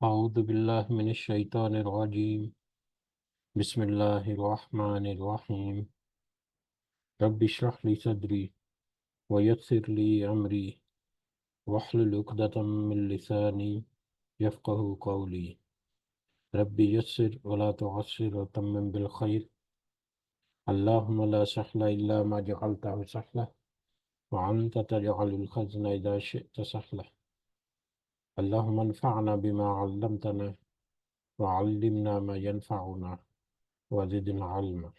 اعوذ باللہ من الشیطان الرجیم بسم اللہ الرحمن الرحیم رب اشرح لی صدری ویسر لی امری واحلل عقدۃ من لسانی یفقہوا قولی رب یسر ولا تعسر وتمم بالخیر اللہم لا سہل الا ما جعلتہ سہلا وانت تجعل الحزن اذا شئت سہلا اللہم انفعنا بما علمتنا وعلمنا ما ينفعنا وزدنا علما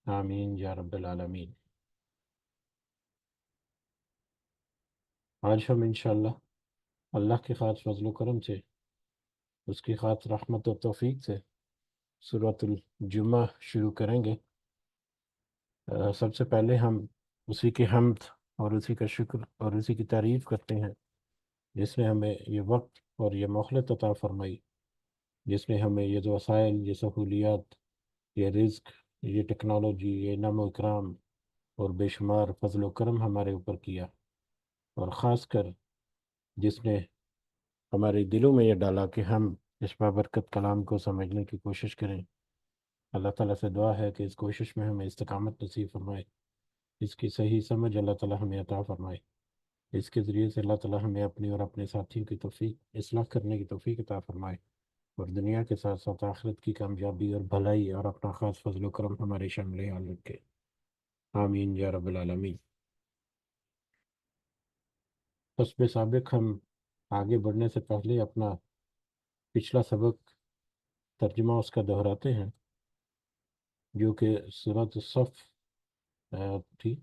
آمین یا رب العالمین۔ آج ہم انشاءاللہ اللہ کے خاص فضل و کرم سے، اس کی خاص رحمت و توفیق سے سورۃ الجمعہ شروع کریں گے۔ سب سے پہلے ہم اسی کی حمد اور اسی کا شکر اور اسی کی تعریف کرتے ہیں جس نے ہمیں یہ وقت اور یہ مہلت عطا فرمائی، جس نے ہمیں یہ وسائل، یہ سہولیات، یہ رزق، یہ ٹیکنالوجی، یہ نعم و اکرام اور بے شمار فضل و کرم ہمارے اوپر کیا، اور خاص کر جس نے ہمارے دلوں میں یہ ڈالا کہ ہم اس بابرکت کلام کو سمجھنے کی کوشش کریں۔ اللہ تعالیٰ سے دعا ہے کہ اس کوشش میں ہمیں استقامت نصیب فرمائے، اس کی صحیح سمجھ اللہ تعالیٰ ہمیں عطا فرمائے، اس کے ذریعے سے اللہ تعالیٰ ہمیں اپنی اور اپنے ساتھیوں کی توفیق اصلاح کرنے کی توفیق عطا فرمائے، اور دنیا کے ساتھ ساتھ آخرت کی کامیابی اور بھلائی اور اپنا خاص فضل و کرم ہمارے شامل حال رکھے، آمین یا رب العالمین۔ حسب سابق ہم آگے بڑھنے سے پہلے اپنا پچھلا سبق ترجمہ اس کا دہراتے ہیں، جو کہ سورۃ الصف تھی،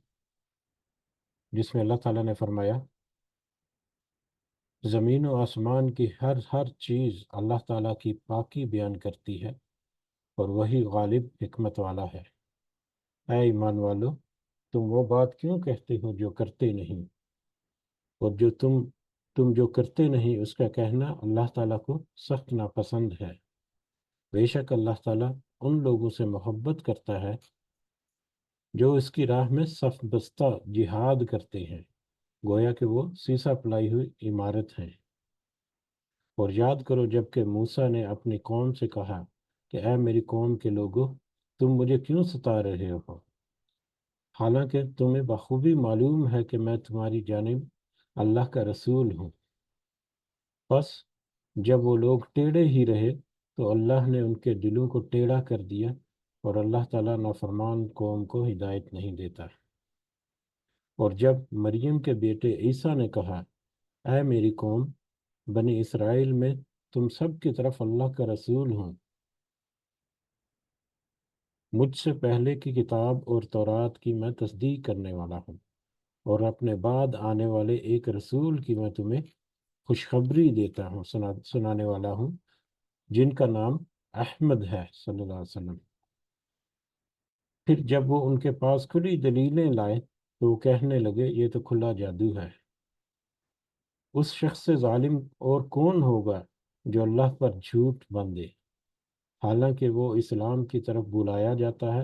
جس میں اللہ تعالیٰ نے فرمایا زمین و آسمان کی ہر چیز اللہ تعالیٰ کی پاکی بیان کرتی ہے، اور وہی غالب حکمت والا ہے۔ اے ایمان والو، تم وہ بات کیوں کہتے ہو جو کرتے نہیں، اور جو تم جو کرتے نہیں اس کا کہنا اللہ تعالیٰ کو سخت ناپسند ہے۔ بے شک اللہ تعالیٰ ان لوگوں سے محبت کرتا ہے جو اس کی راہ میں صف بستہ جہاد کرتے ہیں، گویا کہ وہ سیسا پلائی ہوئی عمارت ہیں۔ اور یاد کرو جب کہ موسیٰ نے اپنی قوم سے کہا کہ اے میری قوم کے لوگو، تم مجھے کیوں ستا رہے ہو، حالانکہ تمہیں بخوبی معلوم ہے کہ میں تمہاری جانب اللہ کا رسول ہوں۔ بس جب وہ لوگ ٹیڑھے ہی رہے تو اللہ نے ان کے دلوں کو ٹیڑھا کر دیا، اور اللہ تعالیٰ نافرمان قوم کو ہدایت نہیں دیتا۔ اور جب مریم کے بیٹے عیسیٰ نے کہا اے میری قوم، بنی اسرائیل میں تم سب کی طرف اللہ کا رسول ہوں، مجھ سے پہلے کی کتاب اور تورات کی میں تصدیق کرنے والا ہوں، اور اپنے بعد آنے والے ایک رسول کی میں تمہیں خوشخبری دیتا ہوں، سنانے والا ہوں، جن کا نام احمد ہے صلی اللہ علیہ وسلم۔ پھر جب وہ ان کے پاس کھلی دلیلیں لائے تو وہ کہنے لگے یہ تو کھلا جادو ہے۔ اس شخص سے ظالم اور کون ہوگا جو اللہ پر جھوٹ باندھے، حالانکہ وہ اسلام کی طرف بلایا جاتا ہے،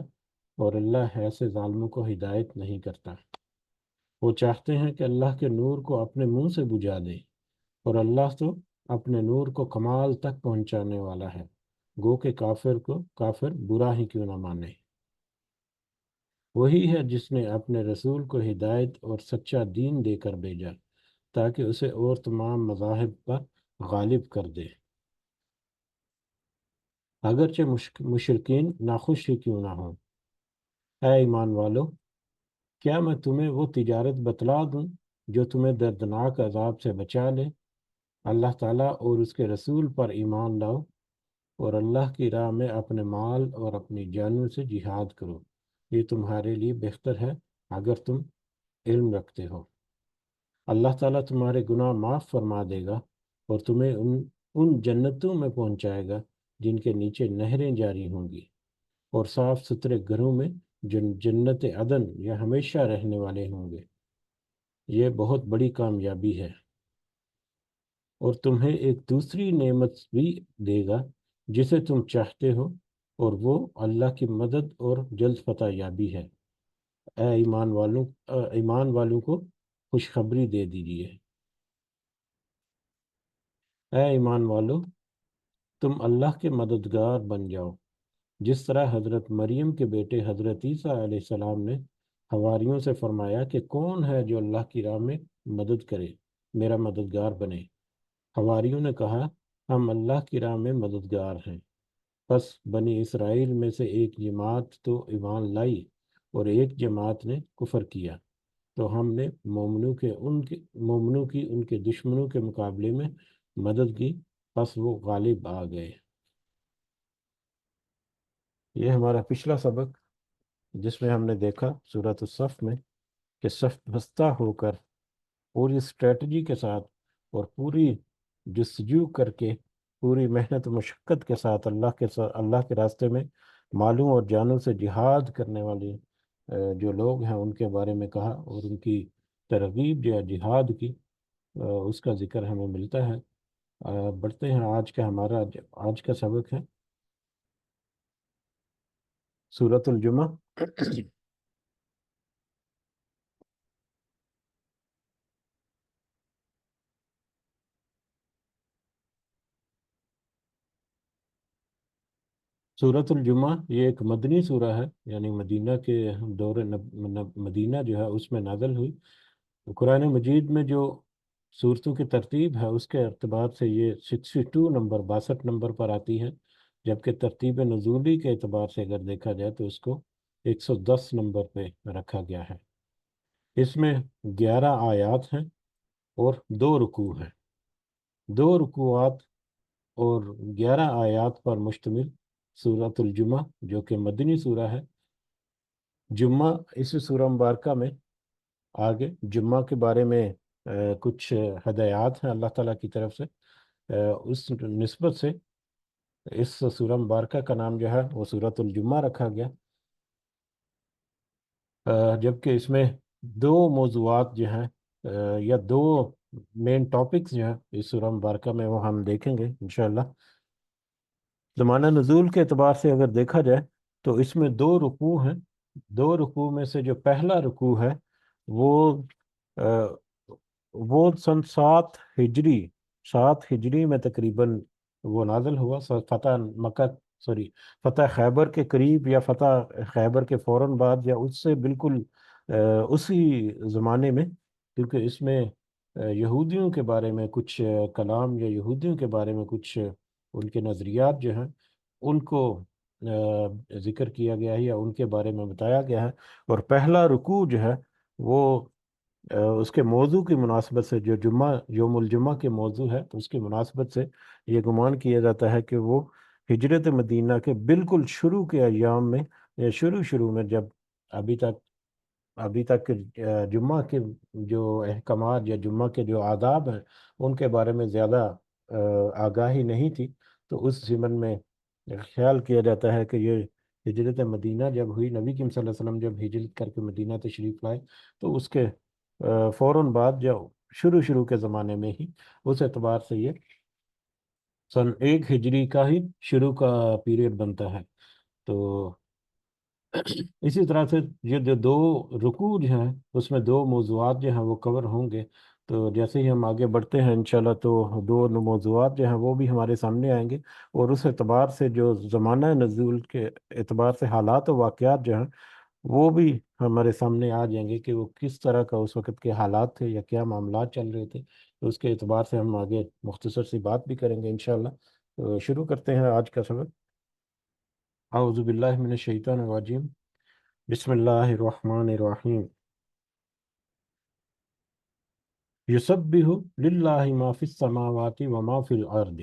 اور اللہ ایسے ظالموں کو ہدایت نہیں کرتا۔ وہ چاہتے ہیں کہ اللہ کے نور کو اپنے منہ سے بجھا دے، اور اللہ تو اپنے نور کو کمال تک پہنچانے والا ہے، گو کہ کافر برا ہی کیوں نہ مانے۔ وہی ہے جس نے اپنے رسول کو ہدایت اور سچا دین دے کر بھیجا تاکہ اسے اور تمام مذاہب پر غالب کر دے، اگرچہ مشرکین ناخوش ہی کیوں نہ ہوں۔ اے ایمان والو، کیا میں تمہیں وہ تجارت بتلا دوں جو تمہیں دردناک عذاب سے بچا لے؟ اللہ تعالیٰ اور اس کے رسول پر ایمان لاؤ، اور اللہ کی راہ میں اپنے مال اور اپنی جانوں سے جہاد کرو، یہ تمہارے لیے بہتر ہے اگر تم علم رکھتے ہو۔ اللہ تعالیٰ تمہارے گناہ معاف فرما دے گا، اور تمہیں ان جنتوں میں پہنچائے گا جن کے نیچے نہریں جاری ہوں گی، اور صاف ستھرے گھروں میں جنت عدن یا ہمیشہ رہنے والے ہوں گے۔ یہ بہت بڑی کامیابی ہے۔ اور تمہیں ایک دوسری نعمت بھی دے گا جسے تم چاہتے ہو، اور وہ اللہ کی مدد اور جلد فتح یابی ہے۔ اے ایمان والوں کو خوشخبری دے دیجیے۔ اے ایمان والو، تم اللہ کے مددگار بن جاؤ، جس طرح حضرت مریم کے بیٹے حضرت عیسیٰ علیہ السلام نے حواریوں سے فرمایا کہ کون ہے جو اللہ کی راہ میں مدد کرے، میرا مددگار بنے۔ حواریوں نے کہا، ہم اللہ کی راہ میں مددگار ہیں۔ پس بنی اسرائیل میں سے ایک جماعت تو ایمان لائی اور ایک جماعت نے کفر کیا، تو ہم نے مومنوں کی ان کے دشمنوں کے مقابلے میں مدد کی، پس وہ غالب آ گئے۔ یہ ہمارا پچھلا سبق، جس میں ہم نے دیکھا سورۃ الصف میں کہ صف بستہ ہو کر پوری اسٹریٹجی کے ساتھ اور پوری جستجو کر کے پوری محنت و مشقت کے ساتھ اللہ کے راستے میں مالوں اور جانوں سے جہاد کرنے والے جو لوگ ہیں ان کے بارے میں کہا، اور ان کی ترغیب جو ہے جہاد کی، اس کا ذکر ہمیں ملتا ہے۔ بڑھتے ہیں، آج کا سبق ہے سورۃ الجمعہ۔ سورۃ الجمعہ یہ ایک مدنی سورہ ہے، یعنی مدینہ کے مدینہ جو ہے اس میں نازل ہوئی۔ قرآن مجید میں جو صورتوں کی ترتیب ہے اس کے اعتبار سے یہ 62 نمبر 62 نمبر پر آتی ہے، جبکہ ترتیب نزولی کے اعتبار سے اگر دیکھا جائے تو اس کو 110 نمبر پہ رکھا گیا ہے۔ اس میں 11 آیات ہیں اور 2 رکوع ہیں۔ 2 رکوعات اور 11 آیات پر مشتمل سورۃ الجمعہ جو کہ مدنی سورہ ہے۔ جمعہ اس سورہ مبارکہ میں آگے جمعہ کے بارے میں کچھ ہدایات ہیں اللہ تعالیٰ کی طرف سے، اس نسبت سے اس سورہ مبارکہ کا نام جو ہے وہ سورۃ الجمعہ رکھا گیا، جبکہ اس میں 2 موضوعات جو ہیں یا 2 مین ٹاپکس جو ہیں اس سورہ مبارکہ میں وہ ہم دیکھیں گے انشاءاللہ۔ زمانہ نزول کے اعتبار سے اگر دیکھا جائے تو اس میں 2 رکوع ہیں۔ 2 رکوع میں سے جو پہلا رکوع ہے وہ وہ سن 7 ہجری میں تقریباً وہ نازل ہوا، فتح مکہ، فتح خیبر کے قریب یا فتح خیبر کے فوراً بعد یا اس سے بالکل اسی زمانے میں، کیونکہ اس میں یہودیوں کے بارے میں کچھ کلام یا یہودیوں کے بارے میں کچھ ان کے نظریات جو ہیں ان کو ذکر کیا گیا ہے یا ان کے بارے میں بتایا گیا ہے۔ اور پہلا رکوع جو ہے وہ اس کے موضوع کی مناسبت سے، جو یوم الجمعہ کے موضوع ہے تو اس کی مناسبت سے یہ گمان کیا جاتا ہے کہ وہ ہجرت مدینہ کے بالکل شروع کے ایام میں یا شروع میں جب ابھی تک جمعہ کے جو احکامات یا جمعہ کے جو آداب ہیں ان کے بارے میں زیادہ آگاہی نہیں تھی، تو اس ضمن میں خیال کیا جاتا ہے کہ یہ ہجرت مدینہ جب ہوئی، نبی کریم صلی اللہ علیہ وسلم جب ہجرت کر کے مدینہ تشریف لائے تو اس کے فوراً بعد جو شروع کے زمانے میں ہی، اس اعتبار سے یہ سن 1 ہجری کا ہی شروع کا پیریڈ بنتا ہے۔ تو اسی طرح سے یہ جو 2 رکوع جو ہیں اس میں 2 موضوعات جو ہیں وہ کور ہوں گے۔ تو جیسے ہی ہم آگے بڑھتے ہیں انشاءاللہ تو 2 موضوعات جو ہیں وہ بھی ہمارے سامنے آئیں گے، اور اس اعتبار سے جو زمانہ نزول کے اعتبار سے حالات و واقعات جو ہیں وہ بھی ہمارے سامنے آ جائیں گے کہ وہ کس طرح کا اس وقت کے حالات تھے یا کیا معاملات چل رہے تھے، تو اس کے اعتبار سے ہم آگے مختصر سی بات بھی کریں گے انشاءاللہ۔ تو شروع کرتے ہیں آج کا سبق۔ اعوذ باللہ من الشیطان الرجیم، بسم اللہ الرحمن الرحیم۔ یسبح للہ ما فی السماوات و ما فی الارض،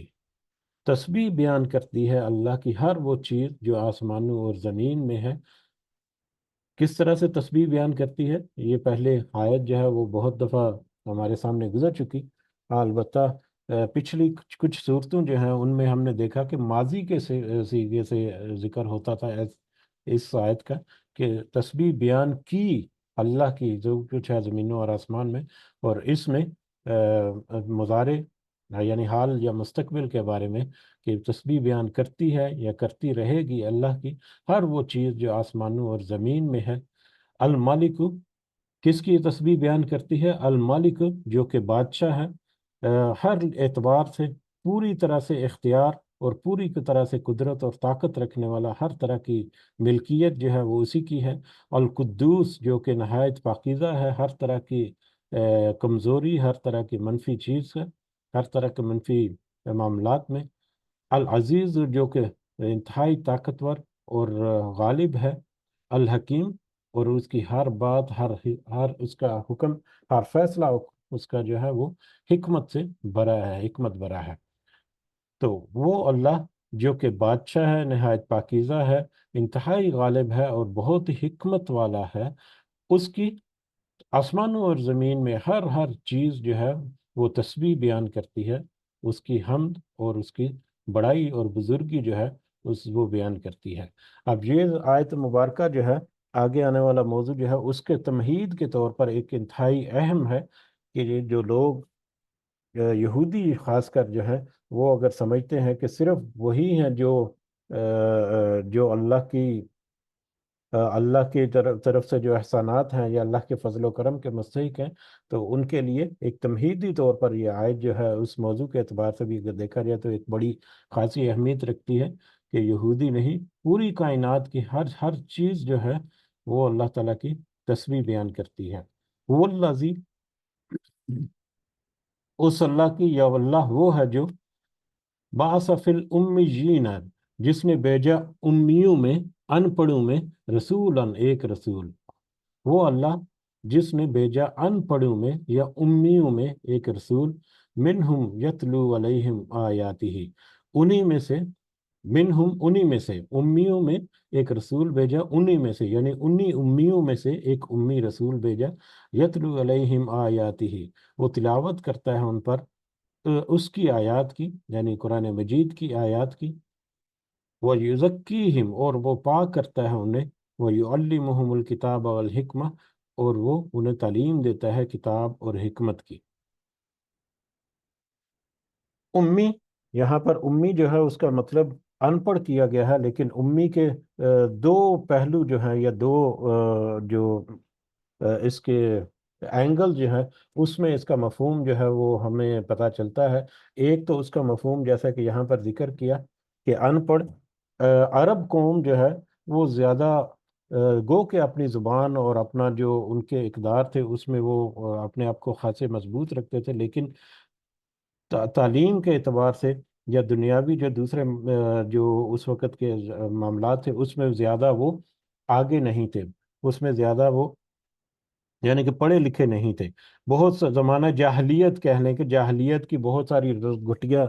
تسبیح بیان کرتی ہے اللہ کی ہر وہ چیز جو آسمانوں اور زمین میں ہے۔ کس طرح سے تسبیح بیان کرتی ہے، یہ پہلے آیت جو ہے وہ بہت دفعہ ہمارے سامنے گزر چکی، البتہ پچھلی کچھ صورتوں جو ہیں ان میں ہم نے دیکھا کہ ماضی کے سیغے سے ذکر ہوتا تھا اس آیت کا، کہ تسبیح بیان کی اللہ کی جو کچھ ہے زمینوں اور آسمان میں، اور اس میں مضارع یعنی حال یا مستقبل کے بارے میں کہ تسبیح بیان کرتی ہے یا کرتی رہے گی اللہ کی ہر وہ چیز جو آسمانوں اور زمین میں ہے۔ المالک، کس کی تسبیح بیان کرتی ہے؟ المالک، جو کہ بادشاہ ہے، ہر اعتبار سے پوری طرح سے اختیار اور پوری کی طرح سے قدرت اور طاقت رکھنے والا، ہر طرح کی ملکیت جو ہے وہ اسی کی ہے۔ القدوس جو کہ نہایت پاکیزہ ہے، ہر طرح کی کمزوری، ہر طرح کی منفی چیز ہے، ہر طرح کے منفی معاملات میں۔ العزیز جو کہ انتہائی طاقتور اور غالب ہے۔ الحکیم، اور اس کی ہر بات، ہر اس کا حکم، ہر فیصلہ اس کا جو ہے وہ حکمت سے بھرا ہے، حکمت بھرا ہے۔ تو وہ اللہ جو کہ بادشاہ ہے، نہایت پاکیزہ ہے، انتہائی غالب ہے اور بہت ہی حکمت والا ہے، اس کی آسمانوں اور زمین میں ہر چیز جو ہے وہ تسبیح بیان کرتی ہے، اس کی حمد اور اس کی بڑائی اور بزرگی جو ہے وہ بیان کرتی ہے۔ اب یہ آیت مبارکہ جو ہے، آگے آنے والا موضوع جو ہے اس کے تمہید کے طور پر ایک انتہائی اہم ہے کہ یہ جو لوگ یہودی خاص کر جو ہے وہ اگر سمجھتے ہیں کہ صرف وہی ہیں جو اللہ کی طرف سے جو احسانات ہیں یا اللہ کے فضل و کرم کے مستحق ہیں، تو ان کے لیے ایک تمہیدی طور پر یہ آیت جو ہے اس موضوع کے اعتبار سے بھی اگر دیکھا جائے تو ایک بڑی خاصی اہمیت رکھتی ہے کہ یہودی نہیں، پوری کائنات کی ہر چیز جو ہے وہ اللہ تعالیٰ کی تسبیح بیان کرتی ہے۔ وہ اللہ، اس اللہ کی، یا اللہ وہ ہے جو بعث فی الامیین، جس نے بھیجا امیوں میں، ان پڑھوں میں، رسولاً ایک رسول۔ وہ اللہ جس نے بھیجا ان پڑھوں میں یا امیوں میں ایک رسول، منہم یتلو علیہم آیاتہ، انہی میں سے، منہم انہی میں سے، امیوں میں ایک رسول بھیجا، انہی میں سے یعنی انہی امیوں میں سے ایک امی رسول بھیجا، یتلو علیہم آیاتہ، وہ تلاوت کرتا ہے ان پر اس کی آیات کی، یعنی قرآن مجید کی آیات کی، وہ یزکیہم، اور وہ پاک کرتا ہے انہیں، وہ یعلمہم الکتاب والحکمہ، اور وہ انہیں تعلیم دیتا ہے کتاب اور حکمت کی۔ امی، یہاں پر امی جو ہے اس کا مطلب ان پڑھ کیا گیا ہے، لیکن امی کے دو پہلو جو ہیں، یا دو جو اس کے اینگل جو ہے، اس میں اس کا مفہوم جو ہے وہ ہمیں پتہ چلتا ہے۔ ایک تو اس کا مفہوم جیسا کہ یہاں پر ذکر کیا کہ ان پڑھ عرب قوم جو ہے وہ زیادہ گو کہ اپنی زبان اور اپنا جو ان کے اقدار تھے اس میں وہ اپنے آپ کو خاصے مضبوط رکھتے تھے، لیکن تعلیم کے اعتبار سے یا دنیاوی جو دوسرے جو اس وقت کے معاملات تھے اس میں زیادہ وہ آگے نہیں تھے، اس میں زیادہ وہ یعنی کہ پڑھے لکھے نہیں تھے۔ بہت سا زمانہ جاہلیت کہہ لیں کہ جاہلیت کی بہت ساری گھٹیا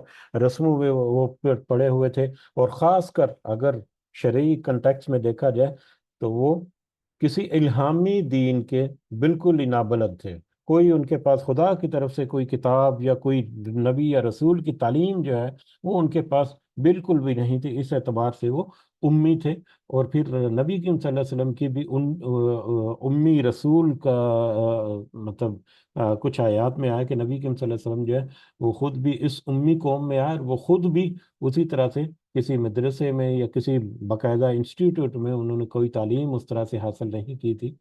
رسموں میں وہ پڑے ہوئے تھے، اور خاص کر اگر شرعی کنٹیکس میں دیکھا جائے تو وہ کسی الہامی دین کے بالکل ہی نابلد تھے۔ کوئی ان کے پاس خدا کی طرف سے کوئی کتاب یا کوئی نبی یا رسول کی تعلیم جو ہے وہ ان کے پاس بالکل بھی نہیں تھی، اس اعتبار سے وہ امی تھے۔ اور پھر نبی کریم صلی اللہ علیہ وسلم کی بھی ان امی رسول کا مطلب کچھ آیات میں آیا کہ نبی کریم صلی اللہ علیہ وسلم جو ہے وہ خود بھی اس امی قوم میں آئے، اور وہ خود بھی اسی طرح سے کسی مدرسے میں یا کسی باقاعدہ انسٹیٹیوٹ میں انہوں نے کوئی تعلیم اس طرح سے حاصل نہیں کی تھی۔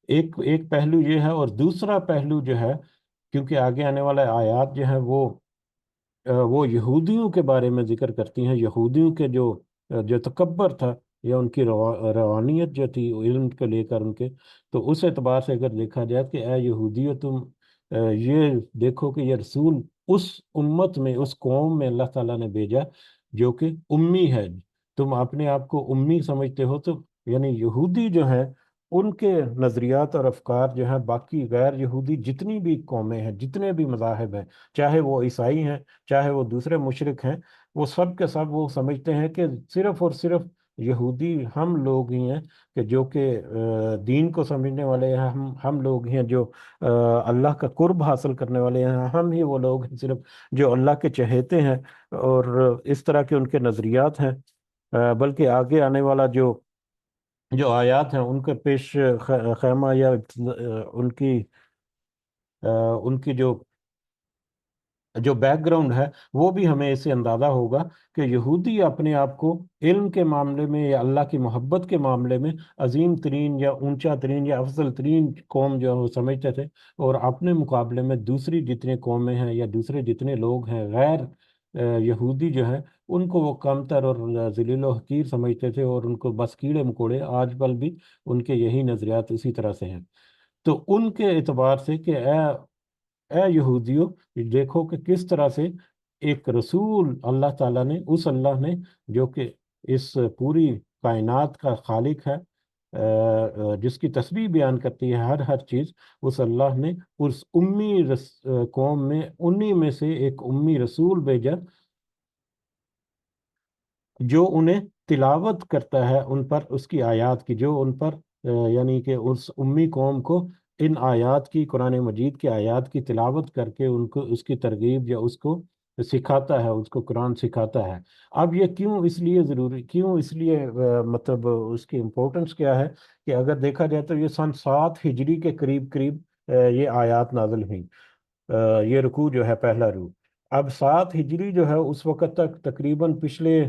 ایک پہلو یہ ہے، اور دوسرا پہلو جو ہے، کیونکہ آگے آنے والا آیات جو ہیں وہ یہودیوں کے بارے میں ذکر کرتی ہیں، یہودیوں کے جو تکبر تھا یا ان کی روانیت جو تھی علم کو لے کر ان کے، تو اس اعتبار سے اگر دیکھا جائے کہ اے یہودیو، تم یہ دیکھو کہ یہ رسول اس امت میں، اس قوم میں اللہ تعالیٰ نے بھیجا جو کہ امی ہے، تم اپنے آپ کو امی سمجھتے ہو، تو یعنی یہودی جو ہیں ان کے نظریات اور افکار جو ہیں باقی غیر یہودی جتنی بھی قومیں ہیں، جتنے بھی مذاہب ہیں، چاہے وہ عیسائی ہیں، چاہے وہ دوسرے مشرک ہیں، وہ سب کے سب وہ سمجھتے ہیں کہ صرف اور صرف یہودی ہم لوگ ہی ہیں کہ جو کہ دین کو سمجھنے والے ہیں، ہم لوگ ہی ہیں جو اللہ کا قرب حاصل کرنے والے ہیں، ہم ہی وہ لوگ ہیں صرف جو اللہ کے چہیتے ہیں، اور اس طرح کے ان کے نظریات ہیں۔ بلکہ آگے آنے والا جو آیات ہیں ان کے پیش خیمہ یا ان کی ان کی جو بیک گراؤنڈ ہے وہ بھی ہمیں اس سے اندازہ ہوگا کہ یہودی اپنے آپ کو علم کے معاملے میں یا اللہ کی محبت کے معاملے میں عظیم ترین یا اونچا ترین یا افضل ترین قوم جو وہ سمجھتے تھے، اور اپنے مقابلے میں دوسری جتنے قومیں ہیں یا دوسرے جتنے لوگ ہیں غیر یہودی جو ہیں ان کو وہ کمتر اور ذلیل و حقیر سمجھتے تھے، اور ان کو بس کیڑے مکوڑے، آج کل بھی ان کے یہی نظریات اسی طرح سے ہیں۔ تو ان کے اعتبار سے کہ اے یہودیوں، دیکھو کہ کس طرح سے ایک رسول اللہ تعالیٰ نے، اس اللہ نے جو کہ اس پوری کائنات کا خالق ہے، جس کی تسبیح بیان کرتی ہے ہر چیز، اس اللہ نے اس قوم میں انہی میں سے ایک امی رسول بھیجا جو انہیں تلاوت کرتا ہے ان پر اس کی آیات کی، جو ان پر یعنی کہ اس امی قوم کو ان آیات کی، قرآن مجید کی آیات کی تلاوت کر کے ان کو اس کی ترغیب یا اس کو سکھاتا ہے، اس کو قرآن سکھاتا ہے۔ اب یہ کیوں اس لیے ضروری، کیوں اس لیے مطلب اس کی امپورٹنس کیا ہے کہ اگر دیکھا جائے تو یہ سن 7 ہجری کے قریب قریب یہ آیات نازل ہوئیں، یہ رکوع جو ہے پہلا رکوع۔ اب 7 ہجری جو ہے اس وقت تک تقریباً پچھلے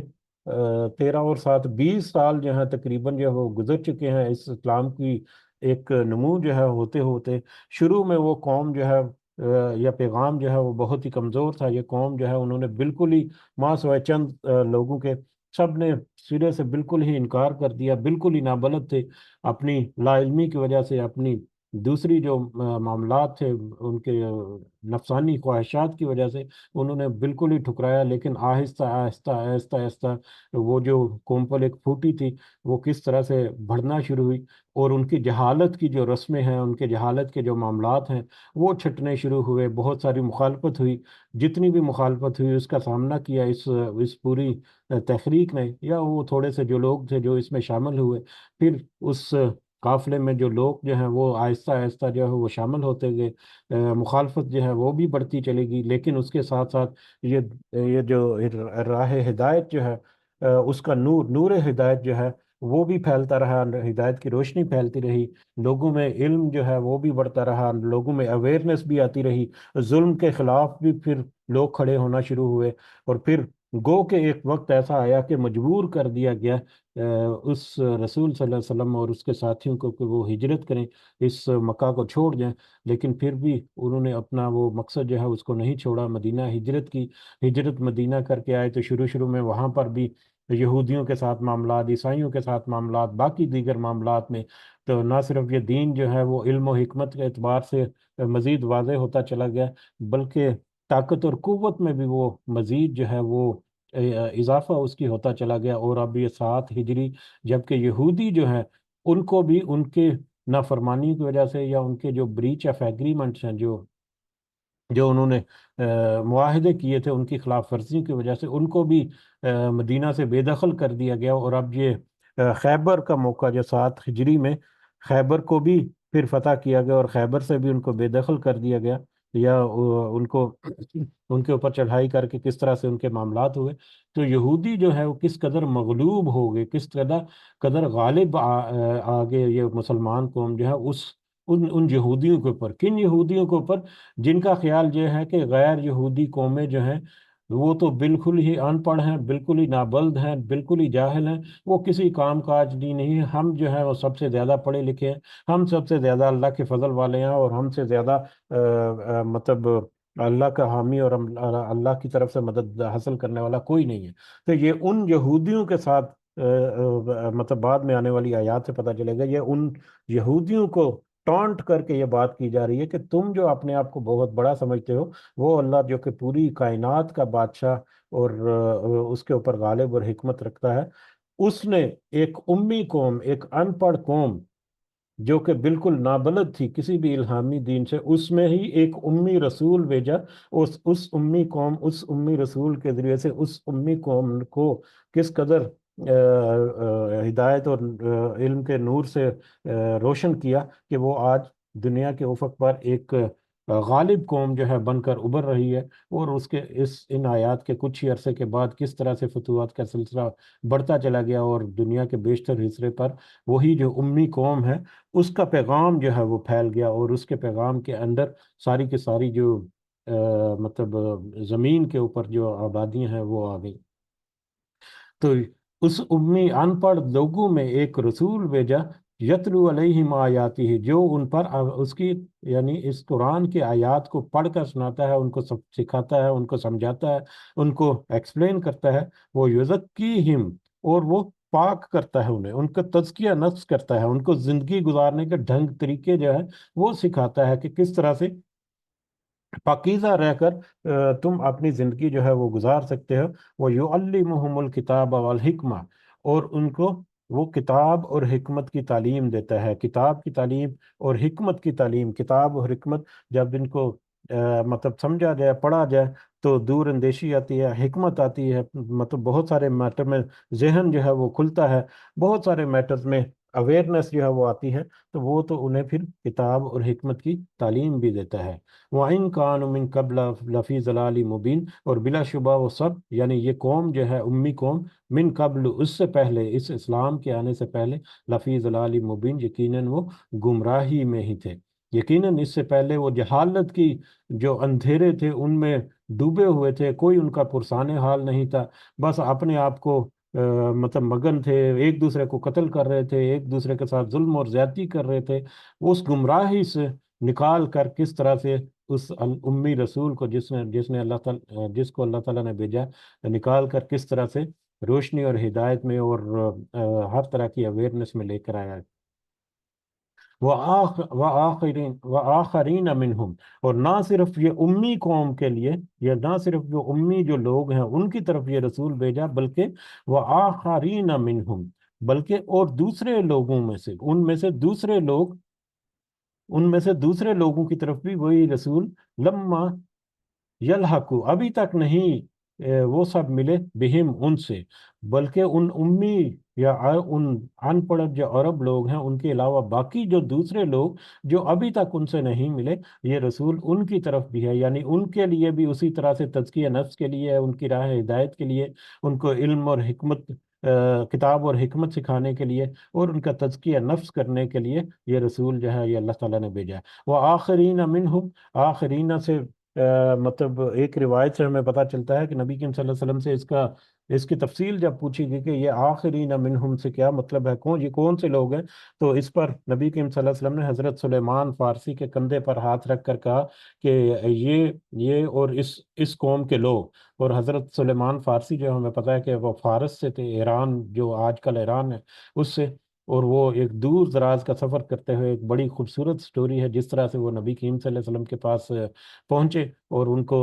13 اور 7 20 سال جو ہیں تقریباً جو ہے وہ گزر چکے ہیں اس اسلام کی ایک نمو جو ہے ہوتے ہوتے۔ شروع میں وہ قوم جو ہے یا پیغام جو ہے وہ بہت ہی کمزور تھا۔ یہ قوم جو ہے انہوں نے بالکل ہی ماں سوائے چند لوگوں کے سب نے سرے سے بالکل ہی انکار کر دیا، بالکل ہی نابلد تھے اپنی لا علمی کی وجہ سے، اپنی دوسری جو معاملات تھے ان کے نفسانی خواہشات کی وجہ سے انہوں نے بالکل ہی ٹھکرایا۔ لیکن آہستہ آہستہ آہستہ آہستہ وہ جو کومپل ایک پھوٹی تھی وہ کس طرح سے بڑھنا شروع ہوئی، اور ان کی جہالت کی جو رسمیں ہیں، ان کے جہالت کے جو معاملات ہیں وہ چھٹنے شروع ہوئے۔ بہت ساری مخالفت ہوئی، جتنی بھی مخالفت ہوئی اس کا سامنا کیا اس پوری تحریک نے، یا وہ تھوڑے سے جو لوگ تھے جو اس میں شامل ہوئے۔ پھر اس قافلے میں جو لوگ جو ہیں وہ آہستہ آہستہ جو ہے وہ شامل ہوتے گئے، مخالفت جو ہے وہ بھی بڑھتی چلے گی، لیکن اس کے ساتھ ساتھ یہ جو راہ ہدایت جو ہے، اس کا نور ہدایت جو ہے وہ بھی پھیلتا رہا، ہدایت کی روشنی پھیلتی رہی، لوگوں میں علم جو ہے وہ بھی بڑھتا رہا، لوگوں میں اویئرنیس بھی آتی رہی، ظلم کے خلاف بھی پھر لوگ کھڑے ہونا شروع ہوئے۔ اور پھر گو کہ ایک وقت ایسا آیا کہ مجبور کر دیا گیا اس رسول صلی اللہ علیہ وسلم اور اس کے ساتھیوں کو کہ وہ ہجرت کریں، اس مکہ کو چھوڑ جائیں۔ لیکن پھر بھی انہوں نے اپنا وہ مقصد جو ہے اس کو نہیں چھوڑا، مدینہ ہجرت کی، ہجرت مدینہ کر کے آئے۔ تو شروع میں وہاں پر بھی یہودیوں کے ساتھ معاملات، عیسائیوں کے ساتھ معاملات، باقی دیگر معاملات میں تو نہ صرف یہ دین جو ہے وہ علم و حکمت کے اعتبار سے مزید واضح ہوتا چلا گیا، بلکہ طاقت اور قوت میں بھی وہ مزید جو ہے وہ اضافہ اس کی ہوتا چلا گیا۔ اور اب یہ 7 ہجری، جبکہ یہودی جو ہیں ان کو بھی ان کے نافرمانی کی وجہ سے، یا ان کے جو بریچ آف ایگریمنٹس ہیں، جو انہوں نے معاہدے کیے تھے، ان کی خلاف ورزی کی وجہ سے ان کو بھی مدینہ سے بے دخل کر دیا گیا۔ اور اب یہ خیبر کا موقع جو 7 ہجری میں خیبر کو بھی پھر فتح کیا گیا، اور خیبر سے بھی ان کو بے دخل کر دیا گیا، یا ان کو ان کے اوپر چڑھائی کر کے کس طرح سے ان کے معاملات ہوئے۔ تو یہودی جو ہے وہ کس قدر مغلوب ہو گئے، کس قدر غالب آگے یہ مسلمان قوم جو ہے ان یہودیوں کے اوپر۔ کن یہودیوں کے اوپر؟ جن کا خیال یہ ہے کہ غیر یہودی قومیں جو ہیں وہ تو بالکل ہی ان پڑھ ہیں، بالکل ہی نابلد ہیں، بالکل ہی جاہل ہیں، وہ کسی کام کاج نہیں ہیں، ہم جو ہیں وہ سب سے زیادہ پڑھے لکھے ہیں، ہم سب سے زیادہ اللہ کے فضل والے ہیں، اور ہم سے زیادہ مطلب اللہ کا حامی اور اللہ کی طرف سے مدد حاصل کرنے والا کوئی نہیں ہے۔ تو یہ ان یہودیوں کے ساتھ مطلب بعد میں آنے والی آیات سے پتہ چلے گا، یہ ان یہودیوں کو ٹانٹ کر کے یہ بات کی جا رہی ہے کہ تم جو اپنے آپ کو بہت بڑا سمجھتے ہو، وہ اللہ جو کہ پوری کائنات کا بادشاہ اور اس کے اوپر غالب اور حکمت رکھتا ہے، اس نے ایک امی قوم، ایک ان پڑھ قوم جو کہ بالکل نابلد تھی کسی بھی الہامی دین سے، اس میں ہی ایک امی رسول بھیجا۔ اس امی قوم، اس امی رسول کے ذریعے سے اس امی قوم کو کس قدر ہدایت اور علم کے نور سے روشن کیا کہ وہ آج دنیا کے افق پر ایک غالب قوم جو ہے بن کر ابھر رہی ہے۔ اور ان آیات کے کچھ ہی عرصے کے بعد کس طرح سے فتوحات کا سلسلہ بڑھتا چلا گیا، اور دنیا کے بیشتر حصے پر وہی جو امی قوم ہے اس کا پیغام جو ہے وہ پھیل گیا، اور اس کے پیغام کے اندر ساری کی ساری جو مطلب زمین کے اوپر جو آبادیاں ہیں وہ آ گئی۔ تو اس امی ان پڑھ لوگوں میں ایک رسول بھیجا یتلو علیہم آیاتی ہے، جو ان پر اس کی یعنی اس قرآن کی آیات کو پڑھ کر سناتا ہے، ان کو سب سکھاتا ہے، ان کو سمجھاتا ہے، ان کو ایکسپلین کرتا ہے، وہ یزکیہم، اور وہ پاک کرتا ہے انہیں، ان کا تزکیہ نفس کرتا ہے، ان کو زندگی گزارنے کے ڈھنگ طریقے جو ہے وہ سکھاتا ہے کہ کس طرح سے پاکیزہ رہ کر تم اپنی زندگی جو ہے وہ گزار سکتے ہو۔ وہ یعلمہم الکتاب والحکمہ، اور ان کو وہ کتاب اور حکمت کی تعلیم دیتا ہے، کتاب کی تعلیم اور حکمت کی تعلیم۔ کتاب اور حکمت جب ان کو مطلب سمجھا جائے، پڑھا جائے، تو دور اندیشی آتی ہے، حکمت آتی ہے، مطلب بہت سارے میٹر میں ذہن جو ہے وہ کھلتا ہے، بہت سارے میٹرز میں اویئرنیس جو ہے وہ آتی ہے، تو وہ تو انہیں پھر کتاب اور حکمت کی تعلیم بھی دیتا ہے۔ وَإِن كَانُوا مِن قَبْلَ لَفِي ضَلَالٍ مُبِينٍ، اور بلا شبہ وہ سب یعنی یہ قوم جو ہے امی قوم، من قبل اس سے پہلے، اس اسلام کے آنے سے پہلے، لفی ضلال مبین، یقیناً وہ گمراہی میں ہی تھے، یقیناً اس سے پہلے وہ جہالت کی جو اندھیرے تھے ان میں ڈوبے ہوئے تھے، کوئی ان کا پرسان حال نہیں تھا، بس اپنے آپ کو مطلب مگن تھے، ایک دوسرے کو قتل کر رہے تھے، ایک دوسرے کے ساتھ ظلم اور زیادتی کر رہے تھے۔ اس گمراہی سے نکال کر کس طرح سے اس امی رسول کو جس نے اللہ تعالیٰ جس کو اللہ تعالیٰ نے بھیجا، نکال کر کس طرح سے روشنی اور ہدایت میں اور ہر طرح کی اویئرنیس میں لے کر آیا ہے۔ وآخرین منہم، اور نہ صرف یہ امی قوم کے لیے، یا نہ صرف جو امی جو لوگ ہیں ان کی طرف یہ رسول بھیجا، بلکہ وآخرین منہم، بلکہ اور دوسرے لوگوں میں سے، ان میں سے دوسرے لوگوں کی طرف بھی وہی رسول، لما یلحقو، ابھی تک نہیں وہ سب ملے، بہم ان سے، بلکہ ان امی یا ان ان پڑھ جو عرب لوگ ہیں ان کے علاوہ باقی جو دوسرے لوگ جو ابھی تک ان سے نہیں ملے، یہ رسول ان کی طرف بھی ہے، یعنی ان کے لیے بھی اسی طرح سے تزکیہ نفس کے لیے، ان کی راہ ہدایت کے لیے، ان کو علم اور حکمت کتاب اور حکمت سکھانے کے لیے، اور ان کا تزکیہ نفس کرنے کے لیے یہ رسول جو ہے یہ اللہ تعالیٰ نے بھیجا ہے۔ وہ آخرین منہم، آخرین سے مطلب ایک روایت سے ہمیں پتہ چلتا ہے کہ نبی کریم صلی اللہ علیہ وسلم سے اس کی تفصیل جب پوچھی گئی کہ یہ آخرین منہم سے کیا مطلب ہے، یہ کون سے لوگ ہیں، تو اس پر نبی کریم صلی اللہ علیہ وسلم نے حضرت سلیمان فارسی کے کندھے پر ہاتھ رکھ کر کہا کہ یہ اور اس قوم کے لوگ، اور حضرت سلیمان فارسی جو ہمیں پتہ ہے کہ وہ فارس سے تھے، ایران جو آج کل ایران ہے اس سے، اور وہ ایک دور دراز کا سفر کرتے ہوئے، ایک بڑی خوبصورت سٹوری ہے جس طرح سے وہ نبی کریم صلی اللہ علیہ وسلم کے پاس پہنچے، اور ان کو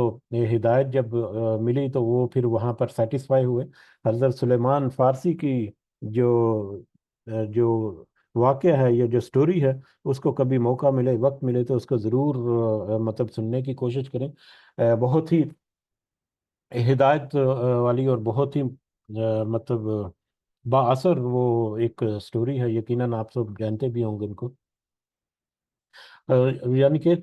ہدایت جب ملی تو وہ پھر وہاں پر سیٹسفائی ہوئے۔ حضرت سلیمان فارسی کی جو جو واقعہ ہے، یہ جو سٹوری ہے، اس کو کبھی موقع ملے، وقت ملے تو اس کو ضرور مطلب سننے کی کوشش کریں۔ بہت ہی ہدایت والی اور بہت ہی مطلب با اثر وہ ایک سٹوری ہے، یقیناً آپ سب جانتے بھی ہوں گے ان کو۔ یعنی کہ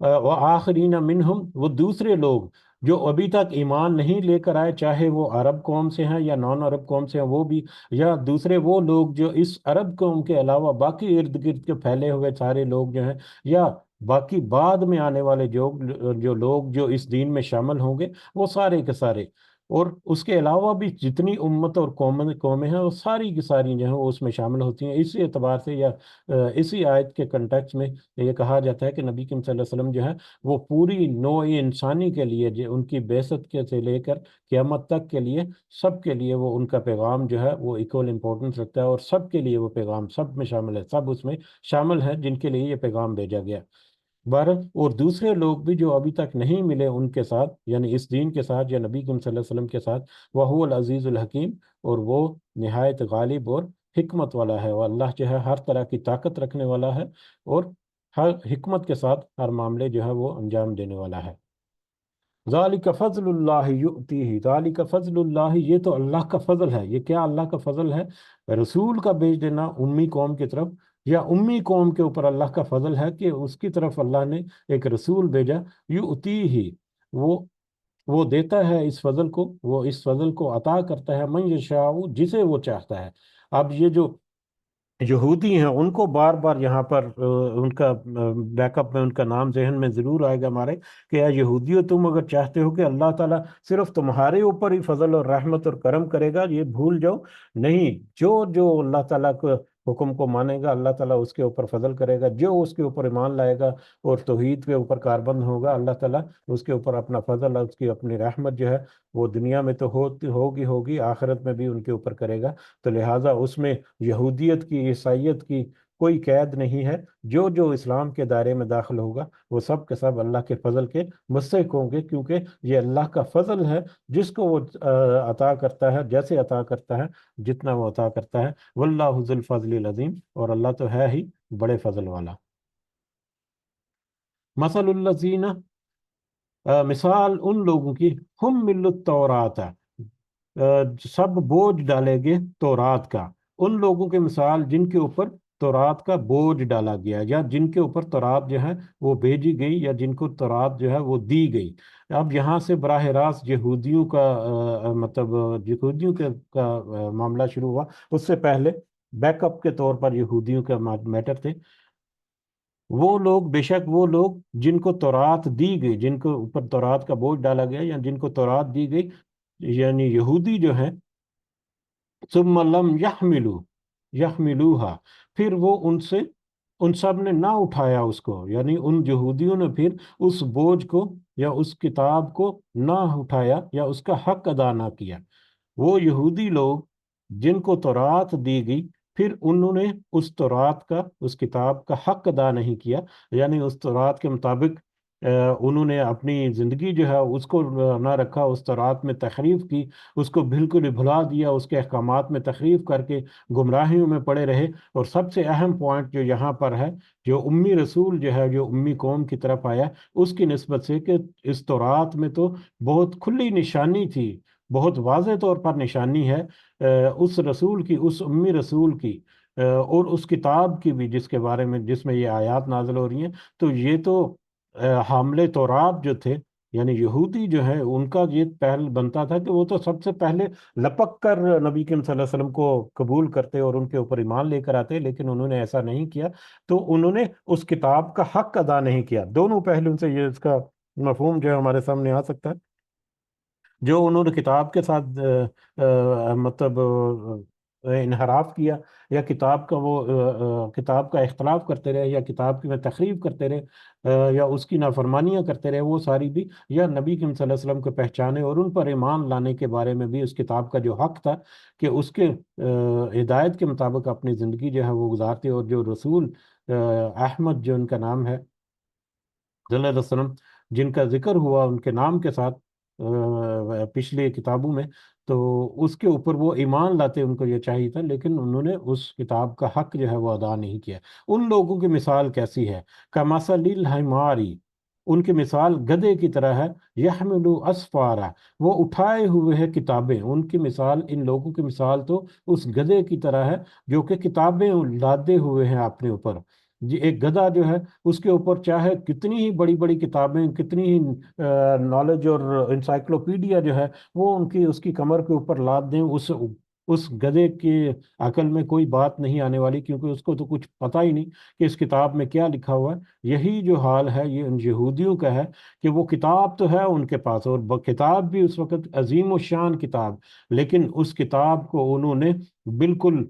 وآخرین منہم، وہ دوسرے لوگ جو ابھی تک ایمان نہیں لے کر آئے، چاہے وہ عرب قوم سے ہیں یا نان عرب قوم سے ہیں، وہ بھی، یا دوسرے وہ لوگ جو اس عرب قوم کے علاوہ باقی ارد گرد کے پھیلے ہوئے سارے لوگ جو ہیں، یا باقی بعد میں آنے والے جو لوگ جو اس دین میں شامل ہوں گے، وہ سارے کے سارے، اور اس کے علاوہ بھی جتنی امت اور قومیں ہیں وہ ساری کی ساری جو ہیں وہ اس میں شامل ہوتی ہیں۔ اسی اعتبار سے یا اسی آیت کے کنٹیکس میں یہ کہا جاتا ہے کہ نبی کریم صلی اللہ علیہ وسلم جو ہے وہ پوری نوع انسانی کے لیے، جو ان کی بعثت کے سے لے کر قیامت تک کے لیے، سب کے لیے وہ ان کا پیغام جو ہے وہ ایکول امپورٹنس رکھتا ہے، اور سب کے لیے وہ پیغام سب میں شامل ہے، سب اس میں شامل ہیں جن کے لیے یہ پیغام بھیجا گیا۔ بھارت اور دوسرے لوگ بھی جو ابھی تک نہیں ملے ان کے ساتھ، یعنی اس دین کے ساتھ یا نبی کریم صلی اللہ علیہ وسلم کے ساتھ، وہ العزیز الحکیم، اور وہ نہایت غالب اور حکمت والا ہے، وہ اللہ جو ہے ہر طرح کی طاقت رکھنے والا ہے، اور ہر حکمت کے ساتھ ہر معاملے جو ہے وہ انجام دینے والا ہے۔ ذالک فضل اللہ یؤتیہ، ذالک فضل اللہ، یہ تو اللہ کا فضل ہے۔ یہ کیا اللہ کا فضل ہے؟ رسول کا بھیج دینا امی قوم کی طرف، یا امی قوم کے اوپر اللہ کا فضل ہے کہ اس کی طرف اللہ نے ایک رسول بھیجا، یؤتیہ، وہ وہ دیتا ہے اس فضل کو، وہ اس فضل کو عطا کرتا ہے، من یشاء، جسے وہ چاہتا ہے۔ اب یہ جو یہودی ہیں ان کو بار بار یہاں پر ان کا بیک اپ میں ان کا نام ذہن میں ضرور آئے گا ہمارے، کہ اے یہودیو، تم اگر چاہتے ہو کہ اللہ تعالیٰ صرف تمہارے اوپر ہی فضل اور رحمت اور کرم کرے گا، یہ بھول جاؤ، نہیں، جو جو اللہ تعالیٰ کو حکم کو مانے گا اللہ تعالیٰ اس کے اوپر فضل کرے گا، جو اس کے اوپر ایمان لائے گا اور توحید کے اوپر کاربند ہوگا اللہ تعالیٰ اس کے اوپر اپنا فضل، اس کی اپنی رحمت جو ہے وہ دنیا میں تو ہوگی آخرت میں بھی ان کے اوپر کرے گا۔ تو لہٰذا اس میں یہودیت کی، عیسائیت کی کوئی قید نہیں ہے۔ جو جو اسلام کے دائرے میں داخل ہوگا وہ سب کے سب اللہ کے فضل کے مستحق ہوں گے، کیونکہ یہ اللہ کا فضل ہے جس کو وہ عطا کرتا ہے، جیسے عطا کرتا ہے، جتنا وہ عطا کرتا ہے۔ واللہ ذو الفضل العظیم، اور اللہ تو ہے ہی بڑے فضل والا۔ مثل الذین، مثال ان لوگوں کی، ہم مل التورات، سب بوجھ ڈالے گے تورات کا، ان لوگوں کی مثال جن کے اوپر تورات کا بوجھ ڈالا گیا، یا جن کے اوپر تورات جو ہے وہ بھیجی گئی، یا جن کو تورات جو ہے وہ دی گئی۔ اب یہاں سے براہ راست یہودیوں کا مطلب یہودیوں کا معاملہ شروع ہوا۔ اس سے پہلے بیک اپ کے طور پر یہودیوں کا میٹر تھے۔ وہ لوگ، بے شک وہ لوگ جن کو تورات دی گئی، جن کو اوپر تورات کا بوجھ ڈالا گیا یا جن کو تورات دی گئی، یعنی یہودی جو ہیں، ثم لم یحملوها، پھر وہ ان سب نے نہ اٹھایا اس کو، یعنی ان یہودیوں نے پھر اس بوجھ کو یا اس کتاب کو نہ اٹھایا یا اس کا حق ادا نہ کیا۔ وہ یہودی لوگ جن کو تورات دی گئی، پھر انہوں نے اس تورات کا، اس کتاب کا حق ادا نہیں کیا، یعنی اس تورات کے مطابق انہوں نے اپنی زندگی جو ہے اس کو نہ رکھا، اس تورات میں تحریف کی، اس کو بالکل ہی بھلا دیا، اس کے احکامات میں تحریف کر کے گمراہیوں میں پڑے رہے۔ اور سب سے اہم پوائنٹ جو یہاں پر ہے، جو امی رسول جو ہے، جو امی قوم کی طرف آیا، اس کی نسبت سے کہ اس تورات میں تو بہت کھلی نشانی تھی، بہت واضح طور پر نشانی ہے اس رسول کی، اس امی رسول کی اور اس کتاب کی بھی، جس کے بارے میں، جس میں یہ آیات نازل ہو رہی ہیں۔ تو یہ تو حاملے تورات جو تھے، یعنی یہودی جو ہے، ان کا یہ پہل بنتا تھا کہ وہ تو سب سے پہلے لپک کر نبی کریم صلی اللہ علیہ وسلم کو قبول کرتے اور ان کے اوپر ایمان لے کر آتے، لیکن انہوں نے ایسا نہیں کیا۔ تو انہوں نے اس کتاب کا حق ادا نہیں کیا۔ دونوں پہلوؤں سے یہ اس کا مفہوم جو ہے ہمارے سامنے آ سکتا ہے۔ جو انہوں نے کتاب کے ساتھ مطلب انحراف کیا، یا کتاب کا کتاب کا اختلاف کرتے رہے، یا کتاب کی میں تخریب کرتے رہے، یا اس کی نافرمانیاں کرتے رہے، وہ ساری بھی، یا نبی کریم صلی اللہ علیہ وسلم کو پہچانے اور ان پر ایمان لانے کے بارے میں بھی اس کتاب کا جو حق تھا کہ اس کے ہدایت کے مطابق اپنی زندگی جو ہے وہ گزارتے۔ اور جو رسول احمد جو ان کا نام ہے صلی اللہ علیہ وسلم، جن کا ذکر ہوا ان کے نام کے ساتھ پچھلے کتابوں میں، تو اس کے اوپر وہ ایمان لاتے، ان کو یہ چاہیے تھا، لیکن انہوں نے اس کتاب کا حق جو ہے وہ ادا نہیں کیا۔ ان لوگوں کی مثال کیسی ہے؟ کمثل الحمار، ان کی مثال گدھے کی طرح ہے، یحمل اسفارا، وہ اٹھائے ہوئے ہے کتابیں۔ ان کی مثال، ان لوگوں کی مثال تو اس گدھے کی طرح ہے جو کہ کتابیں لادے ہوئے ہیں اپنے اوپر۔ جی، ایک گدھا جو ہے اس کے اوپر چاہے کتنی ہی بڑی بڑی کتابیں، کتنی ہی نالج اور انسائکلوپیڈیا جو ہے وہ اس کی کمر کے اوپر لاد دیں، اس گدھے کی عقل میں کوئی بات نہیں آنے والی، کیونکہ اس کو تو کچھ پتہ ہی نہیں کہ اس کتاب میں کیا لکھا ہوا ہے۔ یہی جو حال ہے یہ ان یہودیوں کا ہے کہ وہ کتاب تو ہے ان کے پاس، اور کتاب بھی اس وقت عظیم الشان کتاب، لیکن اس کتاب کو انہوں نے بالکل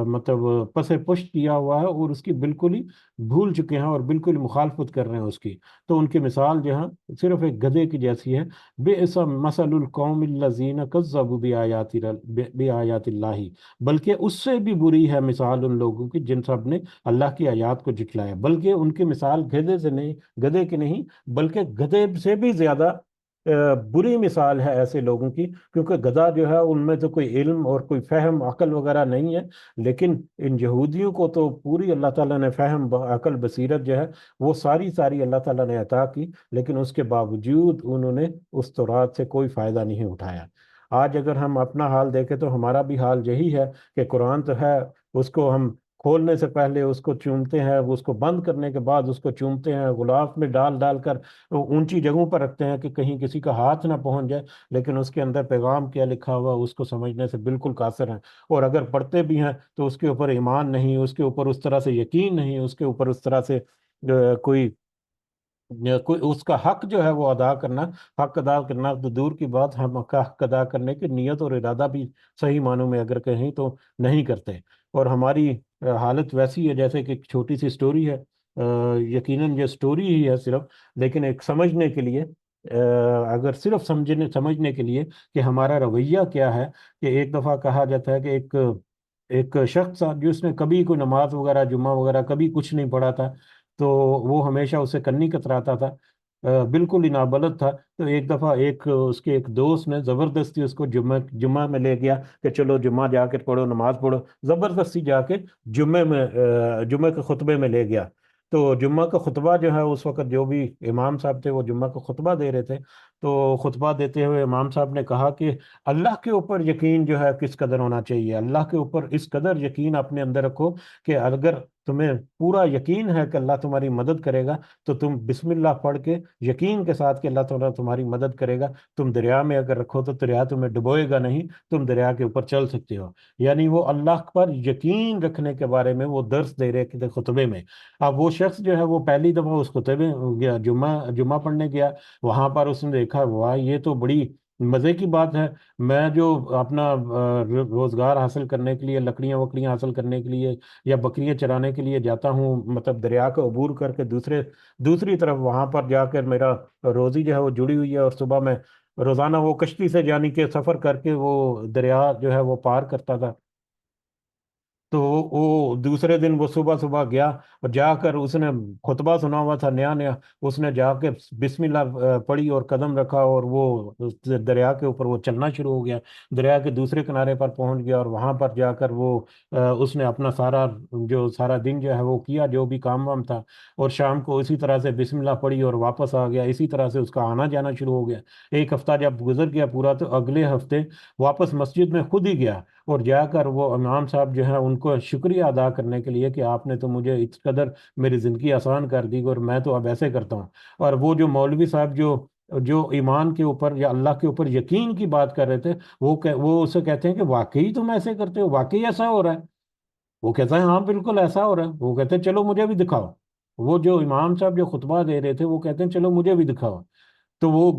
مطلب پس پشت کیا ہوا ہے، اور اس کی بالکل ہی بھول چکے ہیں اور بالکل ہی مخالفت کر رہے ہیں اس کی۔ تو ان کی مثال جو ہے صرف ایک گدھے کی جیسی ہے۔ بئس مثل القوم الذین کذبوا بآیات اللہ، بلکہ اس سے بھی بری ہے مثال ان لوگوں کی جن سب نے اللہ کی آیات کو جھٹلایا۔ بلکہ ان کی مثال گدھے سے نہیں، گدھے کی نہیں، بلکہ گدھے سے بھی زیادہ بری مثال ہے ایسے لوگوں کی، کیونکہ گدھا جو ہے ان میں تو کوئی علم اور کوئی فہم عقل وغیرہ نہیں ہے، لیکن ان یہودیوں کو تو پوری اللہ تعالیٰ نے فہم، عقل، بصیرت جو ہے وہ ساری اللہ تعالیٰ نے عطا کی، لیکن اس کے باوجود انہوں نے اس تورات سے کوئی فائدہ نہیں اٹھایا۔ آج اگر ہم اپنا حال دیکھیں تو ہمارا بھی حال یہی ہے کہ قرآن تو ہے، اس کو ہم کھولنے سے پہلے اس کو چومتے ہیں، اس کو بند کرنے کے بعد اس کو چومتے ہیں، غلاف میں ڈال ڈال کر اونچی جگہوں پر رکھتے ہیں کہ کہیں کسی کا ہاتھ نہ پہنچ جائے، لیکن اس کے اندر پیغام کیا لکھا ہوا اس کو سمجھنے سے بالکل قاصر ہیں۔ اور اگر پڑھتے بھی ہیں تو اس کے اوپر ایمان نہیں، اس کے اوپر اس طرح سے یقین نہیں، اس کے اوپر اس طرح سے کوئی کوئی اس کا حق جو ہے وہ ادا کرنا، حق ادا کرنا تو دور کی بات، ہم کا حق ادا کرنے کی نیت اور ارادہ بھی صحیح معنوں میں اگر کہیں تو نہیں کرتے۔ اور ہماری حالت ویسی ہے جیسے کہ ایک چھوٹی سی سٹوری ہے، یقیناً یہ سٹوری ہی ہے صرف، لیکن ایک سمجھنے کے لیے، اگر صرف سمجھنے کے لیے کہ ہمارا رویہ کیا ہے، کہ ایک دفعہ کہا جاتا ہے کہ ایک ایک شخص تھا جس نے کبھی کوئی نماز وغیرہ جمعہ وغیرہ کبھی کچھ نہیں پڑھا تھا، تو وہ ہمیشہ اسے کنی کتراتا تھا، بالکل ہی نابلد تھا۔ تو ایک دفعہ اس کے ایک دوست نے زبردستی اس کو جمعہ میں لے گیا کہ چلو جمعہ جا کے پڑھو، نماز پڑھو، زبردستی جا کے جمعے کے خطبے میں لے گیا۔ تو جمعہ کا خطبہ جو ہے اس وقت جو بھی امام صاحب تھے وہ جمعہ کا خطبہ دے رہے تھے، تو خطبہ دیتے ہوئے امام صاحب نے کہا کہ اللہ کے اوپر یقین جو ہے کس قدر ہونا چاہیے، اللہ کے اوپر اس قدر یقین اپنے اندر رکھو کہ اگر تمہیں پورا یقین ہے کہ اللہ تمہاری مدد کرے گا تو تم بسم اللہ پڑھ کے یقین کے ساتھ کہ اللہ تعالیٰ تمہاری مدد کرے گا، تم دریا میں اگر رکھو تو دریا تمہیں ڈبوئے گا نہیں، تم دریا کے اوپر چل سکتے ہو۔ یعنی وہ اللہ پر یقین رکھنے کے بارے میں وہ درس دے رہے تھے خطبے میں۔ اب وہ شخص جو ہے وہ پہلی دفعہ اس خطبے گیا، جمعہ پڑھنے گیا، وہاں پر اس نے دیکھا واہ یہ تو بڑی مزے کی بات ہے، میں جو اپنا روزگار حاصل کرنے کے لیے، لکڑیاں وکڑیاں حاصل کرنے کے لیے یا بکریاں چرانے کے لیے جاتا ہوں، مطلب دریا کا عبور کر کے دوسری طرف وہاں پر جا کر میرا روزی جو ہے وہ جڑی ہوئی ہے، اور صبح میں روزانہ وہ کشتی سے یعنی کہ سفر کر کے وہ دریا جو ہے وہ پار کرتا تھا۔ تو وہ دوسرے دن وہ صبح صبح گیا اور جا کر اس نے خطبہ سنا ہوا تھا نیا نیا، اس نے جا کے بسم اللہ پڑھی اور قدم رکھا، اور وہ اس دریا کے اوپر وہ چلنا شروع ہو گیا، دریا کے دوسرے کنارے پر پہنچ گیا، اور وہاں پر جا کر وہ اس نے اپنا سارا دن جو ہے وہ کیا جو بھی کام وام تھا، اور شام کو اسی طرح سے بسم اللہ پڑھی اور واپس آ گیا، اسی طرح سے اس کا آنا جانا شروع ہو گیا۔ ایک ہفتہ جب گزر گیا پورا، تو اگلے ہفتے واپس مسجد میں خود ہی گیا، اور جا کر وہ امام صاحب جو ہیں ان کو شکریہ ادا کرنے کے لیے کہ آپ نے تو مجھے اس قدر میری زندگی آسان کر دی، اور میں تو اب ایسے کرتا ہوں۔ اور وہ جو مولوی صاحب جو جو ایمان کے اوپر یا اللہ کے اوپر یقین کی بات کر رہے تھے، وہ اسے کہتے ہیں کہ واقعی تم ایسے کرتے ہو، واقعی ایسا ہو رہا ہے؟ وہ کہتا ہے ہاں بالکل ایسا ہو رہا ہے۔ وہ کہتے ہیں چلو مجھے بھی دکھاؤ۔ وہ جو امام صاحب جو خطبہ دے رہے تھے وہ کہتے ہیں چلو مجھے بھی دکھاؤ۔ تو وہ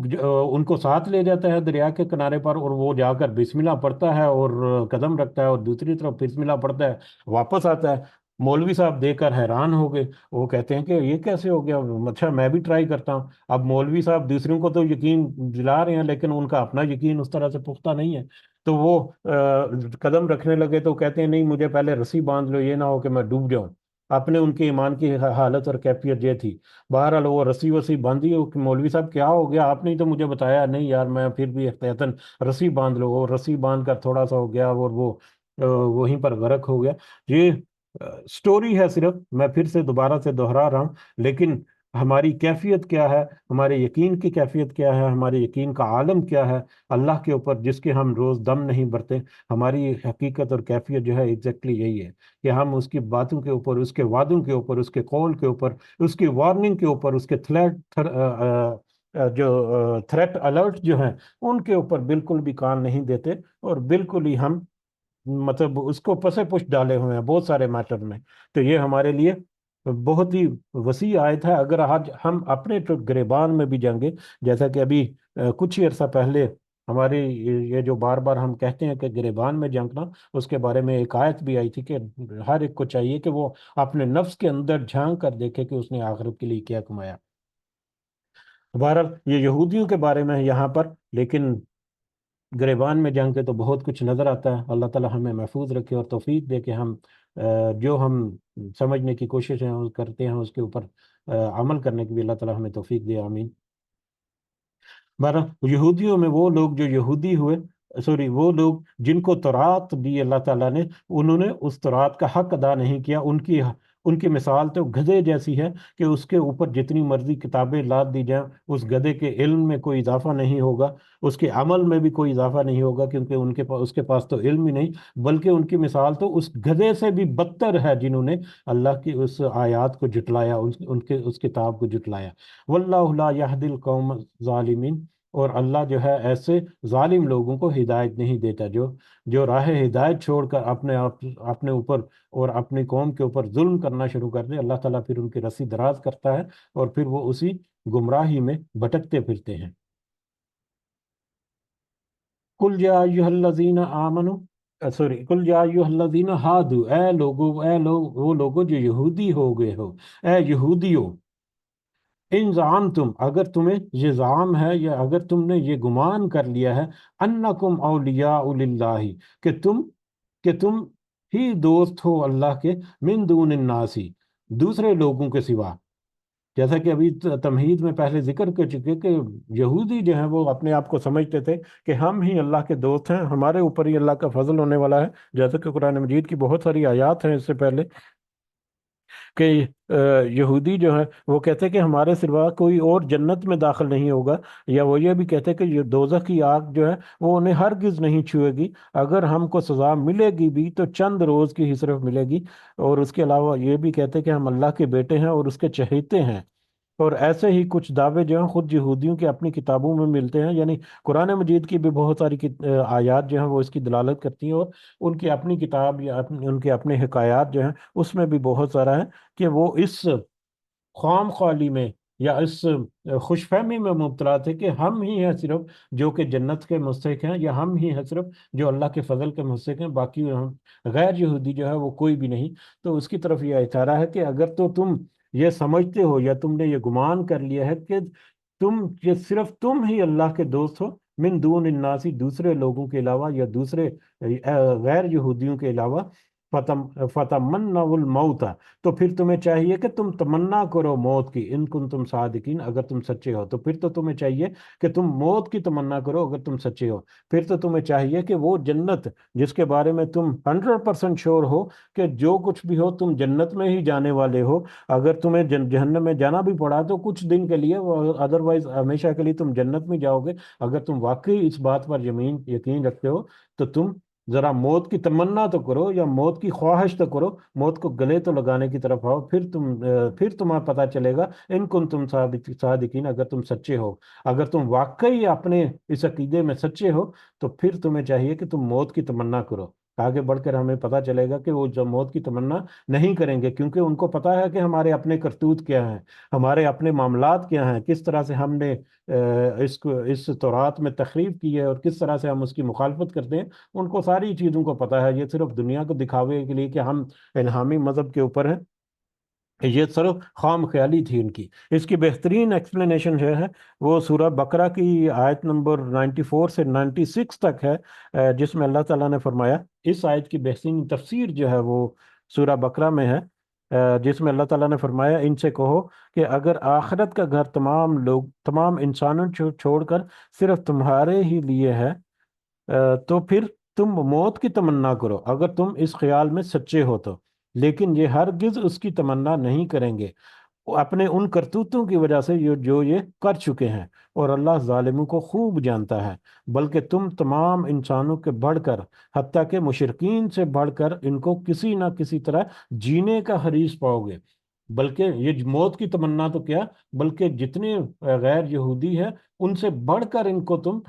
ان کو ساتھ لے جاتا ہے دریا کے کنارے پر، اور وہ جا کر بسم اللہ پڑھتا ہے اور قدم رکھتا ہے، اور دوسری طرف بسم اللہ پڑھتا ہے، واپس آتا ہے۔ مولوی صاحب دیکھ کر حیران ہو گئے، وہ کہتے ہیں کہ یہ کیسے ہو گیا؟ اچھا میں بھی ٹرائی کرتا ہوں۔ اب مولوی صاحب دوسروں کو تو یقین دلا رہے ہیں لیکن ان کا اپنا یقین اس طرح سے پختہ نہیں ہے، تو وہ قدم رکھنے لگے تو کہتے ہیں نہیں مجھے پہلے رسی باندھ لو، یہ نہ ہو کہ میں ڈوب جاؤں۔ اپنے ان کے ایمان کی حالت اور کیفیت یہ تھی۔ بہرحال وہ رسی وسی باندھی، کہ مولوی صاحب کیا ہو گیا، آپ نے ہی تو مجھے بتایا نہیں یار، میں پھر بھی احتیاطاً رسی باندھ لو، وہ رسی باندھ کر تھوڑا سا ہو گیا اور وہ وہیں پر غرق ہو گیا۔ یہ سٹوری ہے صرف، میں پھر سے دوبارہ سے دہرا رہا ہوں، لیکن ہماری کیفیت کیا ہے، ہمارے یقین کی کیفیت کیا ہے، ہمارے یقین کا عالم کیا ہے اللہ کے اوپر، جس کے ہم روز دم نہیں برتے، ہماری حقیقت اور کیفیت جو ہے ایگزیکٹلی یہی ہے کہ ہم اس کی باتوں کے اوپر، اس کے وعدوں کے اوپر، اس کے قول کے اوپر، اس کی وارننگ کے اوپر، اس کے جو تھریٹ الرٹ جو ہیں ان کے اوپر بالکل بھی کان نہیں دیتے، اور بالکل ہی ہم مطلب اس کو پسے پش ڈالے ہوئے ہیں بہت سارے میٹر میں۔ تو یہ ہمارے لیے بہت ہی وسیع آیت ہے۔ اگر آج ہم اپنے گریبان میں بھی جائیں گے، جیسا کہ ابھی کچھ ہی عرصہ پہلے ہماری یہ جو بار بار ہم کہتے ہیں کہ گریبان میں جھانکنا، اس کے بارے میں ایک آیت بھی آئی تھی کہ ہر ایک کو چاہیے کہ وہ اپنے نفس کے اندر جھانک کر دیکھے کہ اس نے آخرت کے لیے کیا کمایا۔ بہرحال یہ یہودیوں کے بارے میں ہے یہاں پر، لیکن گریبان میں جنگ کے تو بہت کچھ نظر آتا ہے۔ اللہ تعالی ہمیں محفوظ رکھے اور توفیق دے کہ ہم جو ہم سمجھنے کی کوشش ہیں کرتے ہیں اس کے اوپر عمل کرنے کی بھی اللہ تعالی ہمیں توفیق دے، آمین۔ بارہ یہودیوں میں وہ لوگ جو یہودی ہوئے، سوری وہ لوگ جن کو تورات دی اللہ تعالیٰ نے، انہوں نے اس تورات کا حق ادا نہیں کیا۔ ان کی مثال تو گدھے جیسی ہے کہ اس کے اوپر جتنی مرضی کتابیں لاد دی جائیں، اس گدھے کے علم میں کوئی اضافہ نہیں ہوگا، اس کے عمل میں بھی کوئی اضافہ نہیں ہوگا، کیونکہ اس کے پاس تو علم ہی نہیں، بلکہ ان کی مثال تو اس گدھے سے بھی بدتر ہے جنہوں نے اللہ کی اس آیات کو جھٹلایا، اس کتاب کو جھٹلایا۔ واللہ لا یہدی القوم الظالمین۔ اور اللہ جو ہے ایسے ظالم لوگوں کو ہدایت نہیں دیتا، جو راہ ہدایت چھوڑ کر اپنے اوپر اور اپنی قوم کے اوپر ظلم کرنا شروع کر دے، اللہ تعالیٰ پھر ان کی رسی دراز کرتا ہے اور پھر وہ اسی گمراہی میں بھٹکتے پھرتے ہیں۔ کل یا ایھا الذین آمنو سوری کل یا ایھا الذین ہادو، اے لوگ وہ لوگوں جو یہودی ہو گئے ہو، اے یہودیو، ان زعمتم اگر تمہیں یہ زعم ہے یا اگر تم نے یہ گمان کر لیا ہے، انکم اولیاء للہ، کہ تم ہی دوست ہو اللہ کے، من دون الناسی، دوسرے لوگوں کے سوا، جیسا کہ ابھی تمہید میں پہلے ذکر کر چکے کہ یہودی جو ہیں وہ اپنے آپ کو سمجھتے تھے کہ ہم ہی اللہ کے دوست ہیں، ہمارے اوپر ہی اللہ کا فضل ہونے والا ہے، جیسا کہ قرآن مجید کی بہت ساری آیات ہیں اس سے پہلے کہ یہودی جو ہے وہ کہتے کہ ہمارے سوا کوئی اور جنت میں داخل نہیں ہوگا، یا وہ یہ بھی کہتے کہ یہ دوزخ کی آگ جو ہے وہ انہیں ہرگز نہیں چھوئے گی، اگر ہم کو سزا ملے گی بھی تو چند روز کی ہی صرف ملے گی، اور اس کے علاوہ یہ بھی کہتے کہ ہم اللہ کے بیٹے ہیں اور اس کے چہیتے ہیں۔ اور ایسے ہی کچھ دعوے جو ہیں خود یہودیوں کی اپنی کتابوں میں ملتے ہیں، یعنی قرآن مجید کی بھی بہت ساری آیات جو ہیں وہ اس کی دلالت کرتی ہیں، اور ان کی اپنی کتاب یا ان کے اپنے حکایات جو ہیں اس میں بھی بہت سارا ہے کہ وہ اس خام خوالی میں یا اس خوش فہمی میں مبتلا تھے کہ ہم ہی ہیں صرف جو کہ جنت کے مستحق ہیں، یا ہم ہی ہیں صرف جو اللہ کے فضل کے مستحق ہیں، باقی غیر یہودی جو ہے وہ کوئی بھی نہیں۔ تو اس کی طرف یہ اشارہ ہے کہ اگر تو تم یہ سمجھتے ہو یا تم نے یہ گمان کر لیا ہے کہ صرف تم ہی اللہ کے دوست ہو، من دون الناسی، دوسرے لوگوں کے علاوہ یا دوسرے غیر یہودیوں کے علاوہ، فتمنوا الموت، تو پھر تمہیں چاہیے کہ تم تمنا کرو موت کی، ان کن تم صادقین، اگر تم سچے ہو، تو پھر تو تمہیں چاہیے کہ تم موت کی تمنا کرو اگر تم سچے ہو، پھر تو تمہیں چاہیے کہ وہ جنت جس کے بارے میں تم 100% شور ہو کہ جو کچھ بھی ہو تم جنت میں ہی جانے والے ہو، اگر تمہیں جہنم میں جانا بھی پڑا تو کچھ دن کے لیے، ادروائز ہمیشہ کے لیے تم جنت میں جاؤ گے، اگر تم واقعی اس بات پر یقین رکھتے ہو تو تم ذرا موت کی تمنا تو کرو یا موت کی خواہش تو کرو، موت کو گلے تو لگانے کی طرف آؤ، پھر تمہیں پتہ چلے گا ان کن تم صادقین، اگر تم سچے ہو، اگر تم واقعی اپنے اس عقیدے میں سچے ہو تو پھر تمہیں چاہیے کہ تم موت کی تمنا کرو۔ آگے بڑھ کر ہمیں پتہ چلے گا کہ وہ جو موت کی تمنا نہیں کریں گے، کیونکہ ان کو پتہ ہے کہ ہمارے اپنے کرتوت کیا ہیں، ہمارے اپنے معاملات کیا ہیں، کس طرح سے ہم نے اس تورات میں تخریب کی ہے اور کس طرح سے ہم اس کی مخالفت کرتے ہیں، ان کو ساری چیزوں کو پتہ ہے۔ یہ صرف دنیا کو دکھاوے کے لیے کہ ہم الہامی مذہب کے اوپر ہیں، یہ صرف خام خیالی تھی ان کی۔ اس کی بہترین ایکسپلینیشن جو ہے وہ سورہ بقرہ کی آیت نمبر 94 سے 96 تک ہے، جس میں اللہ تعالیٰ نے فرمایا، اس آیت کی بہترین تفسیر جو ہے وہ سورہ بقرہ میں ہے، جس میں اللہ تعالیٰ نے فرمایا، ان سے کہو کہ اگر آخرت کا گھر تمام انسانوں چھوڑ کر صرف تمہارے ہی لیے ہے، تو پھر تم موت کی تمنا کرو اگر تم اس خیال میں سچے ہو تو، لیکن یہ ہرگز اس کی تمنا نہیں کریں گے، اپنے ان کرتوتوں کی وجہ سے جو یہ کر چکے ہیں، اور اللہ ظالموں کو خوب جانتا ہے، بلکہ تم تمام انسانوں کے بڑھ کر، حتیٰ کہ مشرکین سے بڑھ کر، ان کو کسی نہ کسی طرح جینے کا حریص پاؤ گے، بلکہ یہ موت کی تمنا تو کیا، بلکہ جتنے غیر یہودی ہیں ان سے بڑھ کر ان کو تم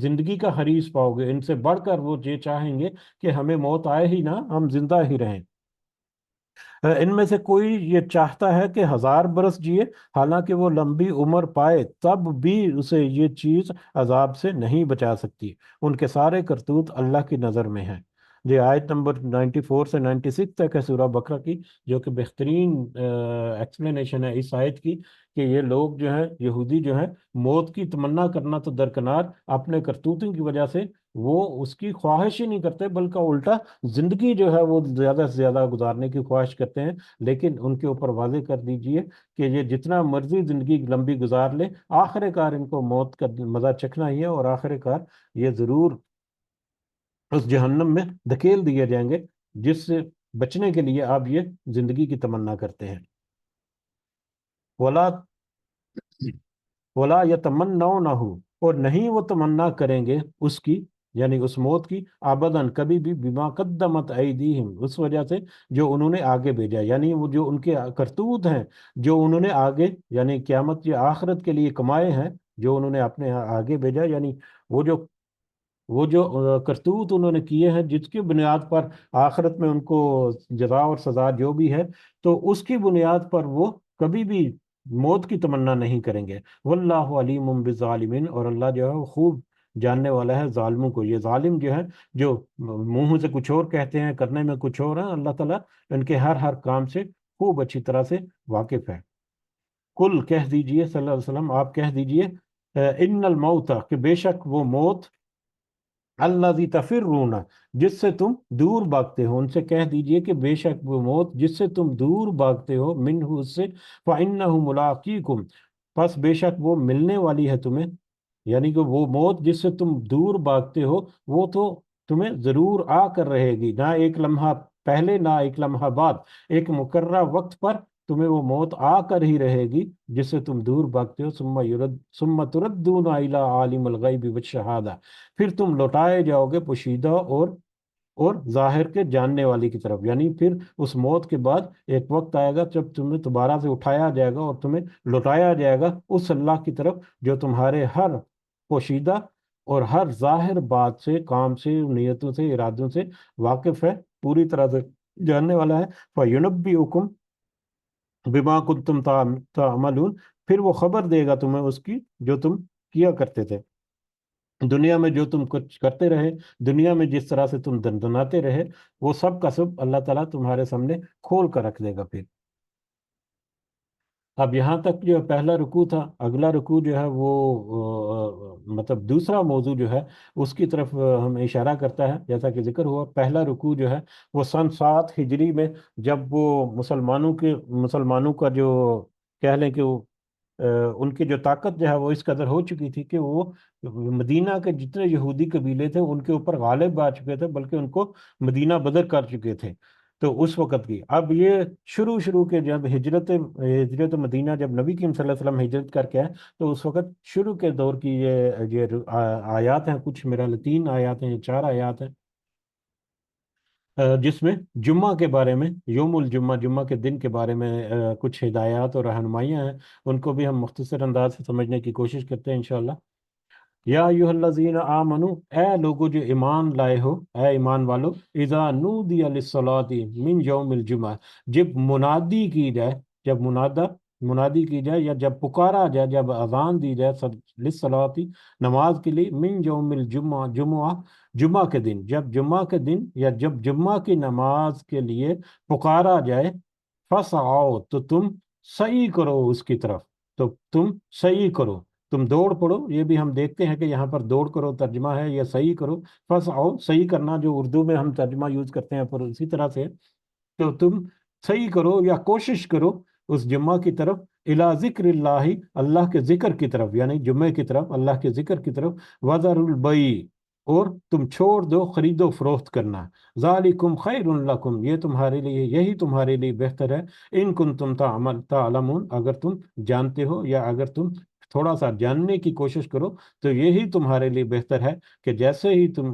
زندگی کا حریص پاؤ گے، ان سے بڑھ کر وہ یہ چاہیں گے کہ ہمیں موت آئے ہی نہ، ہم زندہ ہی رہیں۔ ان میں سے کوئی یہ چاہتا ہے کہ 1000 برس جیے، حالانکہ وہ لمبی عمر پائے تب بھی اسے یہ چیز عذاب سے نہیں بچا سکتی، ان کے سارے کرتوت اللہ کی نظر میں ہیں۔ یہ آیت نمبر 94 سے 96 تک ہے سورہ بقرہ کی، جو کہ بہترین ایکسپلینیشن ہے اس آیت کی، کہ یہ لوگ جو ہیں یہودی جو ہیں، موت کی تمنا کرنا تو درکنار، اپنے کرتوتوں کی وجہ سے وہ اس کی خواہش ہی نہیں کرتے، بلکہ الٹا زندگی جو ہے وہ زیادہ سے زیادہ گزارنے کی خواہش کرتے ہیں۔ لیکن ان کے اوپر واضح کر دیجئے کہ یہ جتنا مرضی زندگی لمبی گزار لے، آخر کار ان کو موت کا مزہ چکھنا ہی ہے، اور آخر کار یہ ضرور اس جہنم میں دھکیل دیے جائیں گے جس سے بچنے کے لیے آپ یہ زندگی کی تمنا کرتے ہیں۔ ولا ولا یتمنونہ، اور نہیں وہ تمنا کریں گے اس کی، یعنی اس موت کی، ابداً کبھی بھی، بما قدمت ایدیہم، اس وجہ سے جو انہوں نے آگے بھیجا، یعنی وہ جو ان کے کرتوت ہیں جو انہوں نے آگے، یعنی قیامت یا آخرت کے لیے کمائے ہیں، جو انہوں نے اپنے آگے بھیجا، یعنی وہ جو وہ جو کرتوت انہوں نے کیے ہیں، جس کی بنیاد پر آخرت میں ان کو جزا اور سزا جو بھی ہے، تو اس کی بنیاد پر وہ کبھی بھی موت کی تمنا نہیں کریں گے۔ واللہ علیم بالظالمین، اور اللہ جو ہے وہ خوب جاننے والا ہے ظالموں کو۔ یہ ظالم جو ہے، جو منہ سے کچھ اور کہتے ہیں کرنے میں کچھ اور ہے، اللہ تعالیٰ ان کے ہر ہر کام سے خوب اچھی طرح سے واقف ہے۔ کل کہہ دیجئے صلی اللہ علیہ وسلم، آپ کہہ دیجئے ان الموت، کہ بے شک وہ موت، الذی تفرون، جس سے تم دور بھاگتے ہو، ان سے کہہ دیجئے کہ بے شک وہ موت جس سے تم دور بھاگتے ہو، منہ اس سے، فإنہ ملاقیکم، پس بے شک وہ ملنے والی ہے تمہیں، یعنی کہ وہ موت جس سے تم دور بھاگتے ہو وہ تو تمہیں ضرور آ کر رہے گی، نہ ایک لمحہ پہلے نہ ایک لمحہ بعد، ایک مقررہ وقت پر تمہیں وہ موت آ کر ہی رہے گی جس سے تم دور بھاگتے ہو۔ ثم تردون الی عالم الغیب والشہادہ، پھر تم لوٹائے جاؤ گے پوشیدہ اور ظاہر کے جاننے والی کی طرف، یعنی پھر اس موت کے بعد ایک وقت آئے گا جب تمہیں دوبارہ سے اٹھایا جائے گا اور تمہیں لوٹایا جائے گا اس اللہ کی طرف جو تمہارے ہر پوشیدہ اور ہر ظاہر بات سے، کام سے، نیتوں سے، ارادوں سے واقف ہے، پوری طرح سے جاننے والا ہے۔ فَيُنَبِّئُكُم بِمَا كُنتُمْ تَعْمَلُونَ، پھر وہ خبر دے گا تمہیں اس کی جو تم کیا کرتے تھے دنیا میں، جو تم کچھ کرتے رہے دنیا میں، جس طرح سے تم دندناتے رہے، وہ سب کا سب اللہ تعالیٰ تمہارے سامنے کھول کر رکھ دے گا پھر۔ اب یہاں تک جو پہلا رکوع تھا، اگلا رکوع جو ہے وہ مطلب دوسرا موضوع جو ہے اس کی طرف ہمیں اشارہ کرتا ہے۔ جیسا کہ ذکر ہوا، پہلا رکوع جو ہے وہ سن 7 ہجری میں، جب وہ مسلمانوں کا جو کہہ لیں کہ وہ ان کی جو طاقت جو ہے وہ اس قدر ہو چکی تھی کہ وہ مدینہ کے جتنے یہودی قبیلے تھے ان کے اوپر غالب آ چکے تھے، بلکہ ان کو مدینہ بدر کر چکے تھے۔ تو اس وقت کی اب یہ شروع کے جب ہجرت مدینہ، جب نبی کریم صلی اللہ علیہ وسلم ہجرت کر کے آئے، تو اس وقت شروع کے دور کی یہ آیات ہیں، کچھ میرا 3 آیات ہیں یا 4 آیات ہیں، جس میں جمعہ کے بارے میں، یوم الجمعہ، جمعہ کے دن کے بارے میں کچھ ہدایات اور رہنمائیاں ہیں، ان کو بھی ہم مختصر انداز سے سمجھنے کی کوشش کرتے ہیں انشاءاللہ۔ یا ایھا الذین آمنو، اے لوگو جو ایمان لائے ہو، اے ایمان والو، اذا نودی للصلاۃ من یوم الجمعہ، جب منادی کی جائے، جب منادی کی جائے یا جب پکارا جائے، جب اذان دی جائے للصلاۃ، نماز کے لیے، من یوم الجمعہ، جمعہ کے دن، جب جمعہ کے دن یا جب جمعہ کی نماز کے لیے پکارا جائے، فسعوا، تو تم سعی کرو اس کی طرف، تو تم سعی کرو، تم دوڑ پڑو۔ یہ بھی ہم دیکھتے ہیں کہ یہاں پر دوڑ کرو ترجمہ ہے یا صحیح کرو، فسعوا، صحیح کرنا جو اردو میں ہم ترجمہ یوز کرتے ہیں، پر اسی طرح سے تو تم صحیح کرو یا کوشش کرو اس جمعہ کی طرف، الی ذکر اللہ، اللہ کے ذکر کی طرف، یعنی جمعے کی طرف، اللہ کے ذکر کی طرف، وذروا البیع، اور تم چھوڑ دو خرید و فروخت کرنا، ذالکم خیر لکم، یہ تمہارے لیے، یہی تمہارے لیے بہتر ہے، ان کنتم تعلمون، اگر تم جانتے ہو یا اگر تم تھوڑا سا جاننے کی کوشش کرو تو یہی تمہارے لیے بہتر ہے کہ جیسے ہی تم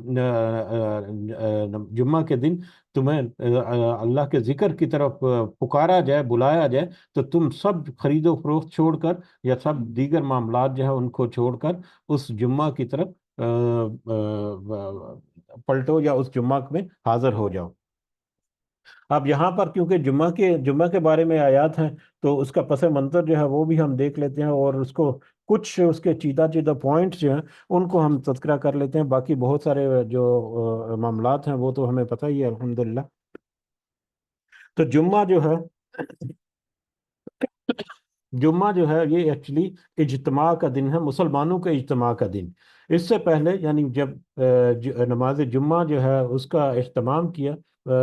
جمعہ کے دن تمہیں اللہ کے ذکر کی طرف پکارا جائے، بلایا جائے، تو تم سب خرید و فروخت چھوڑ کر یا سب دیگر معاملات جو ہے ان کو چھوڑ کر اس جمعہ کی طرف پلٹو یا اس جمعہ میں حاضر ہو جاؤ۔ اب یہاں پر کیونکہ جمعہ کے بارے میں آیات ہیں، تو اس کا پس منظر جو ہے وہ بھی ہم دیکھ لیتے ہیں، اور اس کو کچھ اس کے چیدہ پوائنٹس جو ہیں ان کو ہم تذکرہ کر لیتے ہیں۔ باقی بہت سارے جو معاملات ہیں وہ تو ہمیں پتہ ہی ہے الحمدللہ۔ تو جمعہ جو ہے یہ ایکچولی اجتماع کا دن ہے، مسلمانوں کے اجتماع کا دن۔ اس سے پہلے یعنی جب نماز جمعہ جو ہے اس کا اہتمام کیا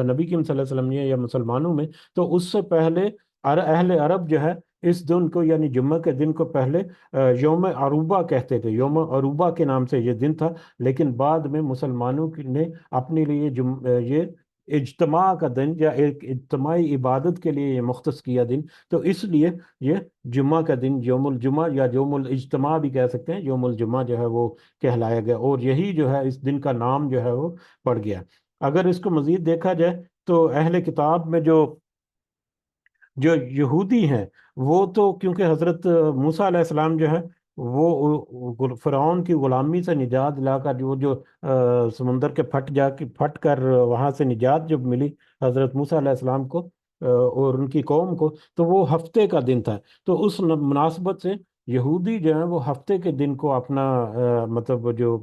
نبی کریم صلی اللہ علیہ وسلم نے یا مسلمانوں میں، تو اس سے پہلے اہل عرب جو ہے اس دن کو، یعنی جمعہ کے دن کو، پہلے یوم عروبہ کہتے تھے، یوم عروبہ کے نام سے یہ دن تھا، لیکن بعد میں مسلمانوں نے اپنے لیے یہ اجتماع کا دن یا ایک اجتماعی عبادت کے لیے یہ مختص کیا دن، تو اس لیے یہ جمعہ کا دن یوم الجمعہ یا یوم الاجتماع بھی کہہ سکتے ہیں، یوم الجمعہ جو ہے وہ کہلایا گیا، اور یہی جو ہے اس دن کا نام جو ہے وہ پڑ گیا۔ اگر اس کو مزید دیکھا جائے تو اہل کتاب میں جو یہودی ہیں، وہ تو کیونکہ حضرت موسیٰ علیہ السلام جو ہے وہ فرعون کی غلامی سے نجات دلا کر جو سمندر کے پھٹ کر وہاں سے نجات جب ملی حضرت موسیٰ علیہ السلام کو اور ان کی قوم کو، تو وہ ہفتے کا دن تھا۔ تو اس مناسبت سے یہودی جو ہیں وہ ہفتے کے دن کو اپنا مطلب جو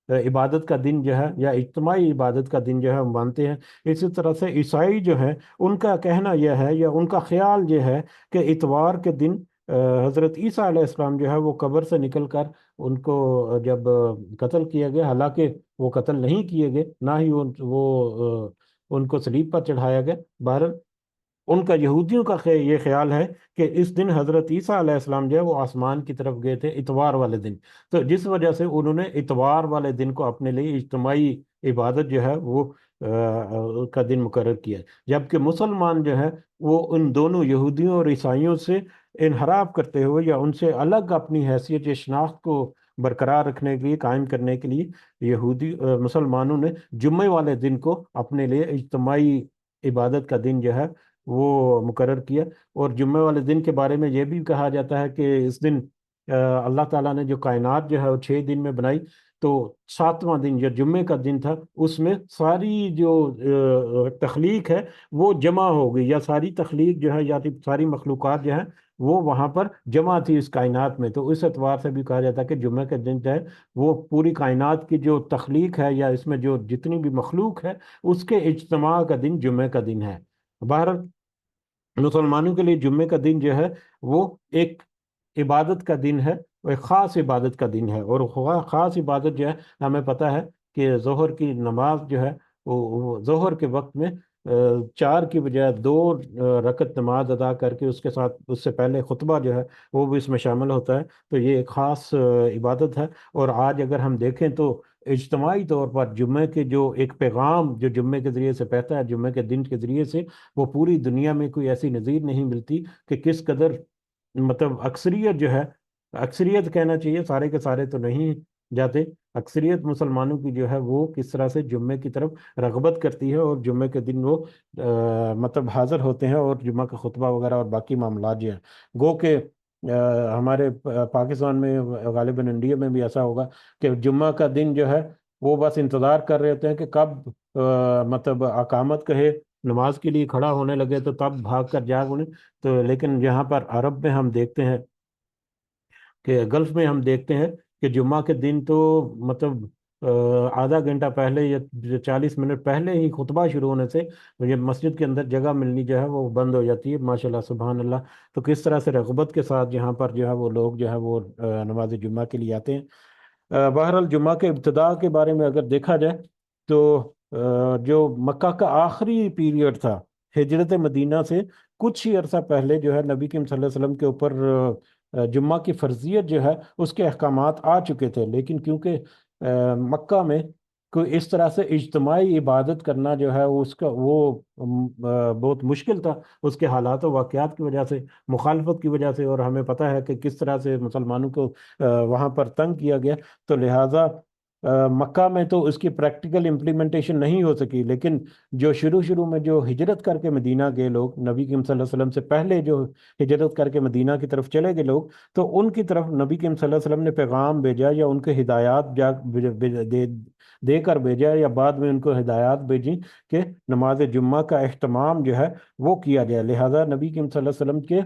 عبادت کا دن جو ہے یا اجتماعی عبادت کا دن جو ہے وہ مانتے ہیں۔ اسی طرح سے عیسائی جو ہے ان کا کہنا یہ ہے یا ان کا خیال یہ ہے کہ اتوار کے دن حضرت عیسیٰ علیہ السلام جو ہے وہ قبر سے نکل کر ان کو جب قتل کیا گیا، حالانکہ وہ قتل نہیں کیے گئے، نہ ہی ان کو صلیب پر چڑھایا گیا، بہرحال ان کا یہودیوں کا یہ خیال ہے کہ اس دن حضرت عیسیٰ علیہ السلام جو ہے وہ آسمان کی طرف گئے تھے اتوار والے دن، تو جس وجہ سے انہوں نے اتوار والے دن کو اپنے لیے اجتماعی عبادت جو ہے وہ کا دن مقرر کیا، جبکہ مسلمان جو ہے وہ ان دونوں یہودیوں اور عیسائیوں سے انحراف کرتے ہوئے یا ان سے الگ اپنی حیثیت یا شناخت کو برقرار رکھنے کے لیے، قائم کرنے کے لیے مسلمانوں نے جمعے والے دن کو اپنے لیے اجتماعی عبادت کا دن جو ہے وہ مقرر کیا۔ اور جمعے والے دن کے بارے میں یہ بھی کہا جاتا ہے کہ اس دن اللہ تعالیٰ نے جو کائنات جو ہے وہ 6 دن میں بنائی، تو 7واں دن جو جمعے کا دن تھا اس میں ساری جو تخلیق ہے وہ جمع ہو گئی، یا ساری تخلیق جو ہے یا ساری مخلوقات جو ہے وہ وہاں پر جمع تھی اس کائنات میں، تو اس اعتبار سے بھی کہا جاتا ہے کہ جمعے کا دن جو ہے وہ پوری کائنات کی جو تخلیق ہے یا اس میں جو جتنی بھی مخلوق ہے اس کے اجتماع کا دن جمعے کا دن ہے۔ بہرحال مسلمانوں کے لیے جمعے کا دن جو ہے وہ ایک عبادت کا دن ہے، وہ ایک خاص عبادت کا دن ہے، اور خاص عبادت جو ہے ہمیں پتہ ہے کہ ظہر کی نماز جو ہے وہ ظہر کے وقت میں 4 کی بجائے 2 رکعت نماز ادا کر کے اس سے پہلے خطبہ جو ہے وہ بھی اس میں شامل ہوتا ہے، تو یہ ایک خاص عبادت ہے۔ اور آج اگر ہم دیکھیں تو اجتماعی طور پر جمعے کے جو ایک پیغام جو جمعے کے ذریعے سے پہتا ہے، جمعے کے دن کے ذریعے سے، وہ پوری دنیا میں کوئی ایسی نظیر نہیں ملتی کہ کس قدر مطلب اکثریت جو ہے، اکثریت کہنا چاہیے، سارے کے سارے تو نہیں جاتے، اکثریت مسلمانوں کی جو ہے وہ کس طرح سے جمعے کی طرف رغبت کرتی ہے اور جمعے کے دن وہ مطلب حاضر ہوتے ہیں اور جمعہ کا خطبہ وغیرہ اور باقی معاملات جو ہیں، گو کہ ہمارے پاکستان میں غالباً انڈیا میں بھی ایسا ہوگا کہ جمعہ کا دن جو ہے وہ بس انتظار کر رہے ہوتے ہیں کہ کب مطلب اقامت کہے، نماز کے لیے کھڑا ہونے لگے تو تب بھاگ کر جاگ انہیں۔ تو لیکن یہاں پر عرب میں ہم دیکھتے ہیں کہ گلف میں ہم دیکھتے ہیں کہ جمعہ کے دن تو مطلب آدھا گھنٹہ پہلے یا 40 منٹ پہلے ہی خطبہ شروع ہونے سے یہ مسجد کے اندر جگہ ملنی جو ہے وہ بند ہو جاتی ہے، ماشاءاللہ سبحان اللہ۔ تو کس طرح سے رغبت کے ساتھ یہاں پر جو ہے وہ لوگ جو ہے وہ نماز جمعہ کے لیے آتے ہیں۔ بہرحال جمعہ کے ابتدا کے بارے میں اگر دیکھا جائے تو جو مکہ کا آخری پیریڈ تھا ہجرت مدینہ سے کچھ ہی عرصہ پہلے جو ہے نبی کریم صلی اللہ علیہ وسلم کے اوپر جمعہ کی فرضیت جو ہے اس کے احکامات آ چکے تھے، لیکن کیونکہ مکہ میں کوئی اس طرح سے اجتماعی عبادت کرنا جو ہے اس کا وہ بہت مشکل تھا، اس کے حالات و واقعات کی وجہ سے، مخالفت کی وجہ سے، اور ہمیں پتہ ہے کہ کس طرح سے مسلمانوں کو وہاں پر تنگ کیا گیا، تو لہٰذا مکہ میں تو اس کی پریکٹیکل امپلیمنٹیشن نہیں ہو سکی، لیکن جو شروع میں جو ہجرت کر کے مدینہ گئے لوگ، نبی کریم صلی اللہ علیہ وسلم سے پہلے جو ہجرت کر کے مدینہ کی طرف چلے گئے لوگ، تو ان کی طرف نبی کریم صلی اللہ علیہ وسلم نے پیغام بھیجا یا ان کے ہدایات دے کر بھیجا، یا بعد میں ان کو ہدایات بھیجی کہ نماز جمعہ کا اہتمام جو ہے وہ کیا جائے۔ لہٰذا نبی کریم صلی اللہ علیہ وسلم کے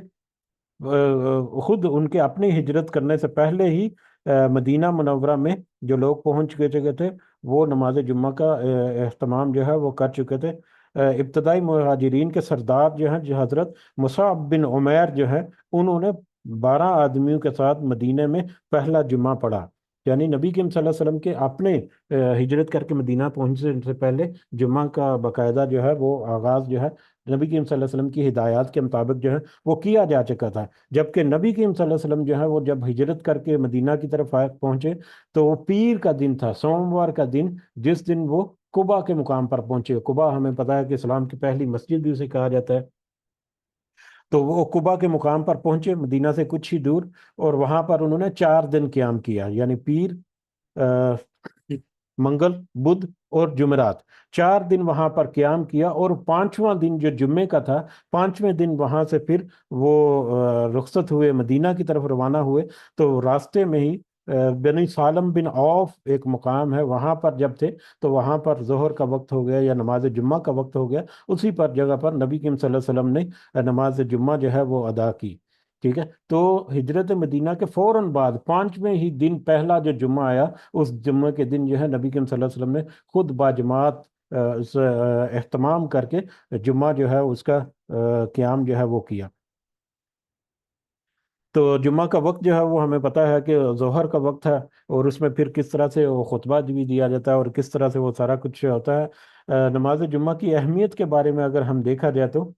خود ان کے اپنی ہجرت کرنے سے پہلے ہی مدینہ منورہ میں جو لوگ پہنچ چکے تھے وہ نماز جمعہ کا اہتمام جو ہے وہ کر چکے تھے۔ ابتدائی مہاجرین کے سردار جو ہیں، جو حضرت مصعب بن عمیر جو ہے، انہوں نے 12 آدمیوں کے ساتھ مدینہ میں پہلا جمعہ پڑھا، یعنی نبی کریم صلی اللہ علیہ وسلم کے اپنے ہجرت کر کے مدینہ پہنچنے سے پہلے جمعہ کا باقاعدہ جو ہے وہ آغاز جو ہے نبی کریم صلی اللہ علیہ وسلم کی ہدایات کے مطابق جو ہے وہ کیا جا چکا تھا، جبکہ نبی کریم صلی اللہ علیہ وسلم جو ہے وہ جب ہجرت کر کے مدینہ کی طرف پہنچے تو وہ پیر کا دن تھا، سوموار کا دن، جس دن وہ قبا کے مقام پر پہنچے۔ قبا ہمیں پتہ ہے کہ اسلام کی پہلی مسجد بھی اسے کہا جاتا ہے، تو وہ قبا کے مقام پر پہنچے مدینہ سے کچھ ہی دور، اور وہاں پر انہوں نے 4 دن قیام کیا، یعنی پیر منگل، بدھ اور جمعرات، 4 دن وہاں پر قیام کیا، اور پانچواں دن جو جمعے کا تھا، پانچویں دن وہاں سے پھر وہ رخصت ہوئے، مدینہ کی طرف روانہ ہوئے۔ تو راستے میں ہی بنی سالم بن عوف ایک مقام ہے، وہاں پر جب تھے تو وہاں پر ظہر کا وقت ہو گیا یا نماز جمعہ کا وقت ہو گیا، اسی پر جگہ پر نبی کریم صلی اللہ علیہ وسلم نے نماز جمعہ جو ہے وہ ادا کی۔ ٹھیک ہے، تو ہجرت مدینہ کے فوراً بعد پانچویں ہی دن پہلا جو جمعہ آیا، اس جمعے کے دن جو ہے نبی کریم صلی اللہ علیہ وسلم نے خود باجماعت اہتمام کر کے جمعہ جو ہے اس کا قیام جو ہے وہ کیا۔ تو جمعہ کا وقت جو ہے وہ ہمیں پتہ ہے کہ ظہر کا وقت ہے، اور اس میں پھر کس طرح سے وہ خطبہ بھی دیا جاتا ہے اور کس طرح سے وہ سارا کچھ ہوتا ہے۔ نماز جمعہ کی اہمیت کے بارے میں اگر ہم دیکھا جائے تو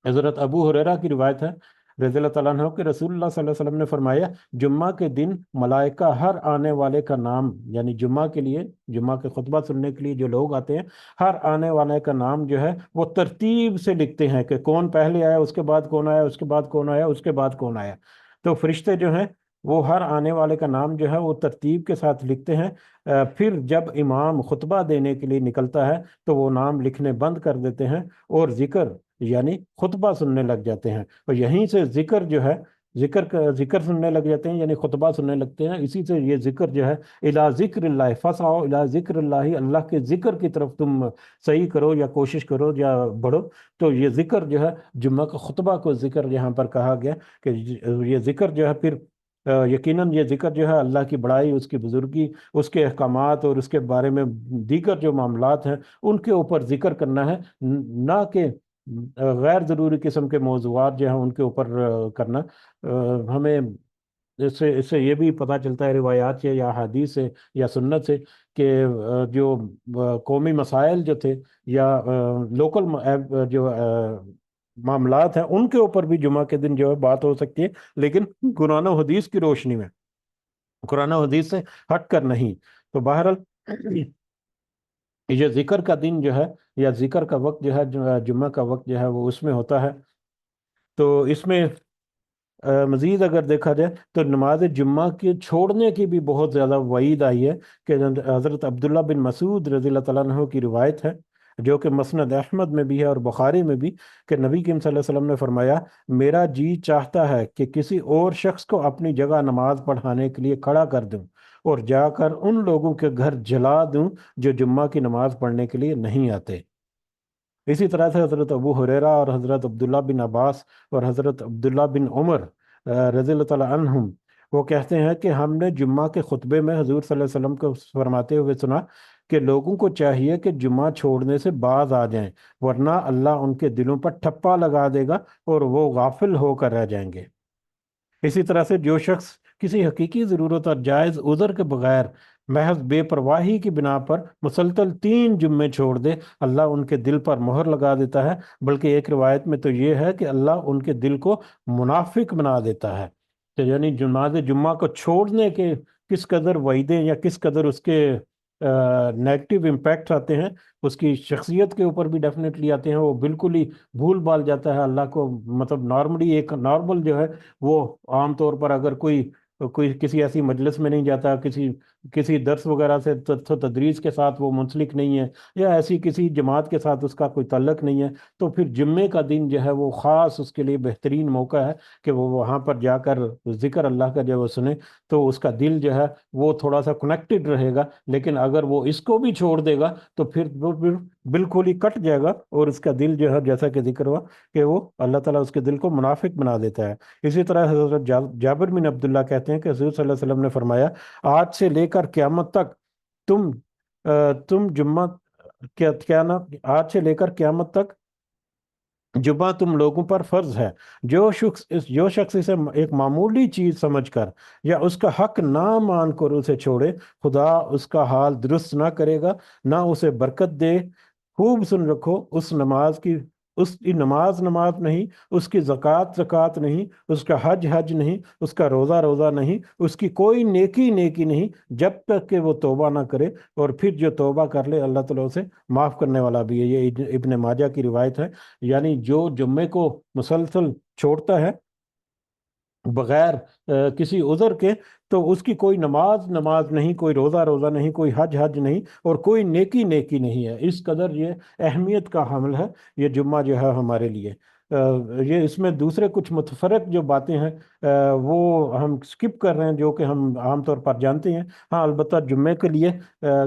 حضرت ابو ہریرہ کی روایت ہے رضی اللہ تعالیٰ عنہ کہ رسول اللہ صلی اللہ علیہ وسلم نے فرمایا، جمعہ کے دن ملائکہ ہر آنے والے کا نام، یعنی جمعہ کے لیے، جمعہ کے خطبہ سننے کے لیے جو لوگ آتے ہیں، ہر آنے والے کا نام جو ہے وہ ترتیب سے لکھتے ہیں کہ کون پہلے آیا، اس کے بعد کون آیا، اس کے بعد کون آیا، اس کے بعد کون آیا۔ تو فرشتے جو ہیں وہ ہر آنے والے کا نام جو ہے وہ ترتیب کے ساتھ لکھتے ہیں۔ پھر جب امام خطبہ دینے کے لیے نکلتا ہے تو وہ نام لکھنے بند کر دیتے ہیں، اور ذکر یعنی خطبہ سننے لگ جاتے ہیں، اور یہیں سے ذکر جو ہے، ذکر سننے لگ جاتے ہیں، یعنی خطبہ سننے لگتے ہیں۔ اسی سے یہ ذکر جو ہے، الی ذکر اللہ فسعوا الی ذکر اللہ، اللہ کے ذکر کی طرف تم صحیح کرو یا کوشش کرو یا بڑھو۔ تو یہ ذکر جو ہے، جمعہ کا خطبہ کو ذکر یہاں پر کہا گیا کہ یہ ذکر جو ہے پھر یقیناً یہ ذکر جو ہے اللہ کی بڑائی، اس کی بزرگی، اس کے احکامات اور اس کے بارے میں دیگر جو معاملات ہیں ان کے اوپر ذکر کرنا ہے، نہ کہ غیر ضروری قسم کے موضوعات جو ہیں ان کے اوپر کرنا۔ ہمیں اس سے یہ بھی پتہ چلتا ہے روایات سے یا حدیث سے یا سنت سے کہ جو قومی مسائل جو تھے یا لوکل جو معاملات ہیں ان کے اوپر بھی جمعہ کے دن جو ہے بات ہو سکتی ہے، لیکن قرآن و حدیث کی روشنی میں، قرآن و حدیث سے ہٹ کر نہیں۔ تو بہرحال یہ ذکر کا دن جو ہے یا ذکر کا وقت جو ہے، جمعہ کا وقت جو ہے وہ اس میں ہوتا ہے۔ تو اس میں مزید اگر دیکھا جائے تو نماز جمعہ کے چھوڑنے کی بھی بہت زیادہ وعید آئی ہے کہ حضرت عبداللہ بن مسعود رضی اللہ تعالیٰ عنہ کی روایت ہے جو کہ مسند احمد میں بھی ہے اور بخاری میں بھی، کہ نبی کریم صلی اللہ علیہ وسلم نے فرمایا، میرا جی چاہتا ہے کہ کسی اور شخص کو اپنی جگہ نماز پڑھانے کے لیے کھڑا کر دوں اور جا کر ان لوگوں کے گھر جلا دوں جو جمعہ کی نماز پڑھنے کے لیے نہیں آتے۔ اسی طرح سے حضرت ابو ہریرہ اور حضرت عبداللہ بن عباس اور حضرت عبداللہ بن عمر رضی اللہ تعالیٰ عنہم، وہ کہتے ہیں کہ ہم نے جمعہ کے خطبے میں حضور صلی اللہ علیہ وسلم کو فرماتے ہوئے سنا کہ لوگوں کو چاہیے کہ جمعہ چھوڑنے سے باز آ جائیں، ورنہ اللہ ان کے دلوں پر ٹھپا لگا دے گا اور وہ غافل ہو کر رہ جائیں گے۔ اسی طرح سے جو شخص کسی حقیقی ضرورت اور جائز عذر کے بغیر محض بے پرواہی کی بنا پر مسلسل 3 جمعے چھوڑ دے، اللہ ان کے دل پر مہر لگا دیتا ہے، بلکہ ایک روایت میں تو یہ ہے کہ اللہ ان کے دل کو منافق بنا دیتا ہے۔ تو یعنی نماز جمعہ کو چھوڑنے کے کس قدر وعیدیں یا کس قدر اس کے نیگیٹو امپیکٹ آتے ہیں، اس کی شخصیت کے اوپر بھی ڈیفینیٹلی آتے ہیں۔ وہ بالکل ہی بھول بھال جاتا ہے اللہ کو، مطلب نارملی ایک نارمل جو ہے وہ عام طور پر اگر کوئی کسی ایسی مجلس میں نہیں جاتا، کسی درس وغیرہ سے تدریس کے ساتھ وہ منسلک نہیں ہے، یا ایسی کسی جماعت کے ساتھ اس کا کوئی تعلق نہیں ہے، تو پھر جمعے کا دن جو ہے وہ خاص اس کے لیے بہترین موقع ہے کہ وہ وہاں پر جا کر ذکر اللہ کا جب وہ سنے تو اس کا دل جو ہے وہ تھوڑا سا کنیکٹڈ رہے گا۔ لیکن اگر وہ اس کو بھی چھوڑ دے گا تو پھر بالکل ہی کٹ جائے گا، اور اس کا دل جو ہے جیسا کہ ذکر ہوا کہ وہ اللہ تعالیٰ اس کے دل کو منافق بنا دیتا ہے۔ اسی طرح حضرت جابر بن عبداللہ کہتے ہیں کہ حضور صلی اللہ علیہ وسلم نے فرمایا، آج سے لے کر قیامت تک تم جمعہ کیا نا آج سے لے کر قیامت تک جمعہ تم لوگوں پر فرض ہے۔ جو شخص اسے ایک معمولی چیز سمجھ کر یا اس کا حق نہ مان کر اسے چھوڑے، خدا اس کا حال درست نہ کرے گا، نہ اسے برکت دے۔ خوب سن رکھو، اس کی نماز نہیں، اس کی زکوٰۃ نہیں، اس کا حج نہیں، اس کا روزہ نہیں، اس کی کوئی نیکی نہیں، جب تک کہ وہ توبہ نہ کرے، اور پھر جو توبہ کر لے اللہ تعالیٰ اسے معاف کرنے والا بھی ہے۔ یہ ابن ماجہ کی روایت ہے۔ یعنی جو جمعے کو مسلسل چھوڑتا ہے، بغیر کسی عذر کے، تو اس کی کوئی نماز نہیں، کوئی روزہ نہیں، کوئی حج نہیں، اور کوئی نیکی نہیں ہے۔ اس قدر یہ اہمیت کا حامل ہے یہ جمعہ جو ہے ہمارے لیے۔ یہ اس میں دوسرے کچھ متفرق جو باتیں ہیں وہ ہم سکپ کر رہے ہیں، جو کہ ہم عام طور پر جانتے ہیں۔ ہاں البتہ جمعے کے لیے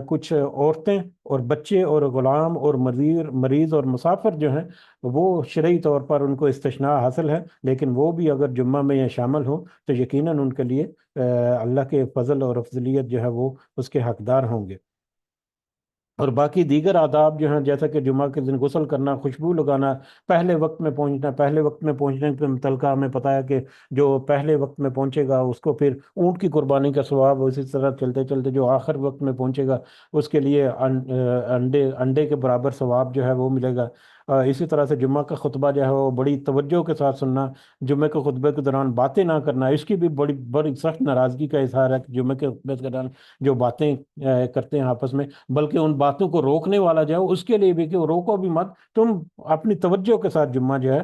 کچھ عورتیں اور بچے اور غلام اور مریض اور مسافر جو ہیں، وہ شرعی طور پر ان کو استثناء حاصل ہے، لیکن وہ بھی اگر جمعہ میں یہ شامل ہوں تو یقیناً ان کے لیے اللہ کے فضل اور افضلیت جو ہے وہ اس کے حقدار ہوں گے۔ اور باقی دیگر آداب جو ہیں، جیسا کہ جمعہ کے دن غسل کرنا، خوشبو لگانا، پہلے وقت میں پہنچنا، پہلے وقت میں پہنچنے کے متعلقہ ہمیں پتہ ہے کہ جو پہلے وقت میں پہنچے گا اس کو پھر اونٹ کی قربانی کا ثواب، اسی طرح چلتے چلتے جو آخر وقت میں پہنچے گا اس کے لیے انڈے کے برابر ثواب جو ہے وہ ملے گا۔ اسی طرح سے جمعہ کا خطبہ جو ہے وہ بڑی توجہ کے ساتھ سننا، جمعے کے خطبے کے دوران باتیں نہ کرنا، اس کی بھی بڑی بڑی سخت ناراضگی کا اظہار ہے کہ جمعے کے خطبے کے دوران جو باتیں کرتے ہیں آپس میں، بلکہ ان باتوں کو روکنے والا جو ہے اس کے لیے بھی کہ روکو بھی مت، تم اپنی توجہ کے ساتھ جمعہ جو ہے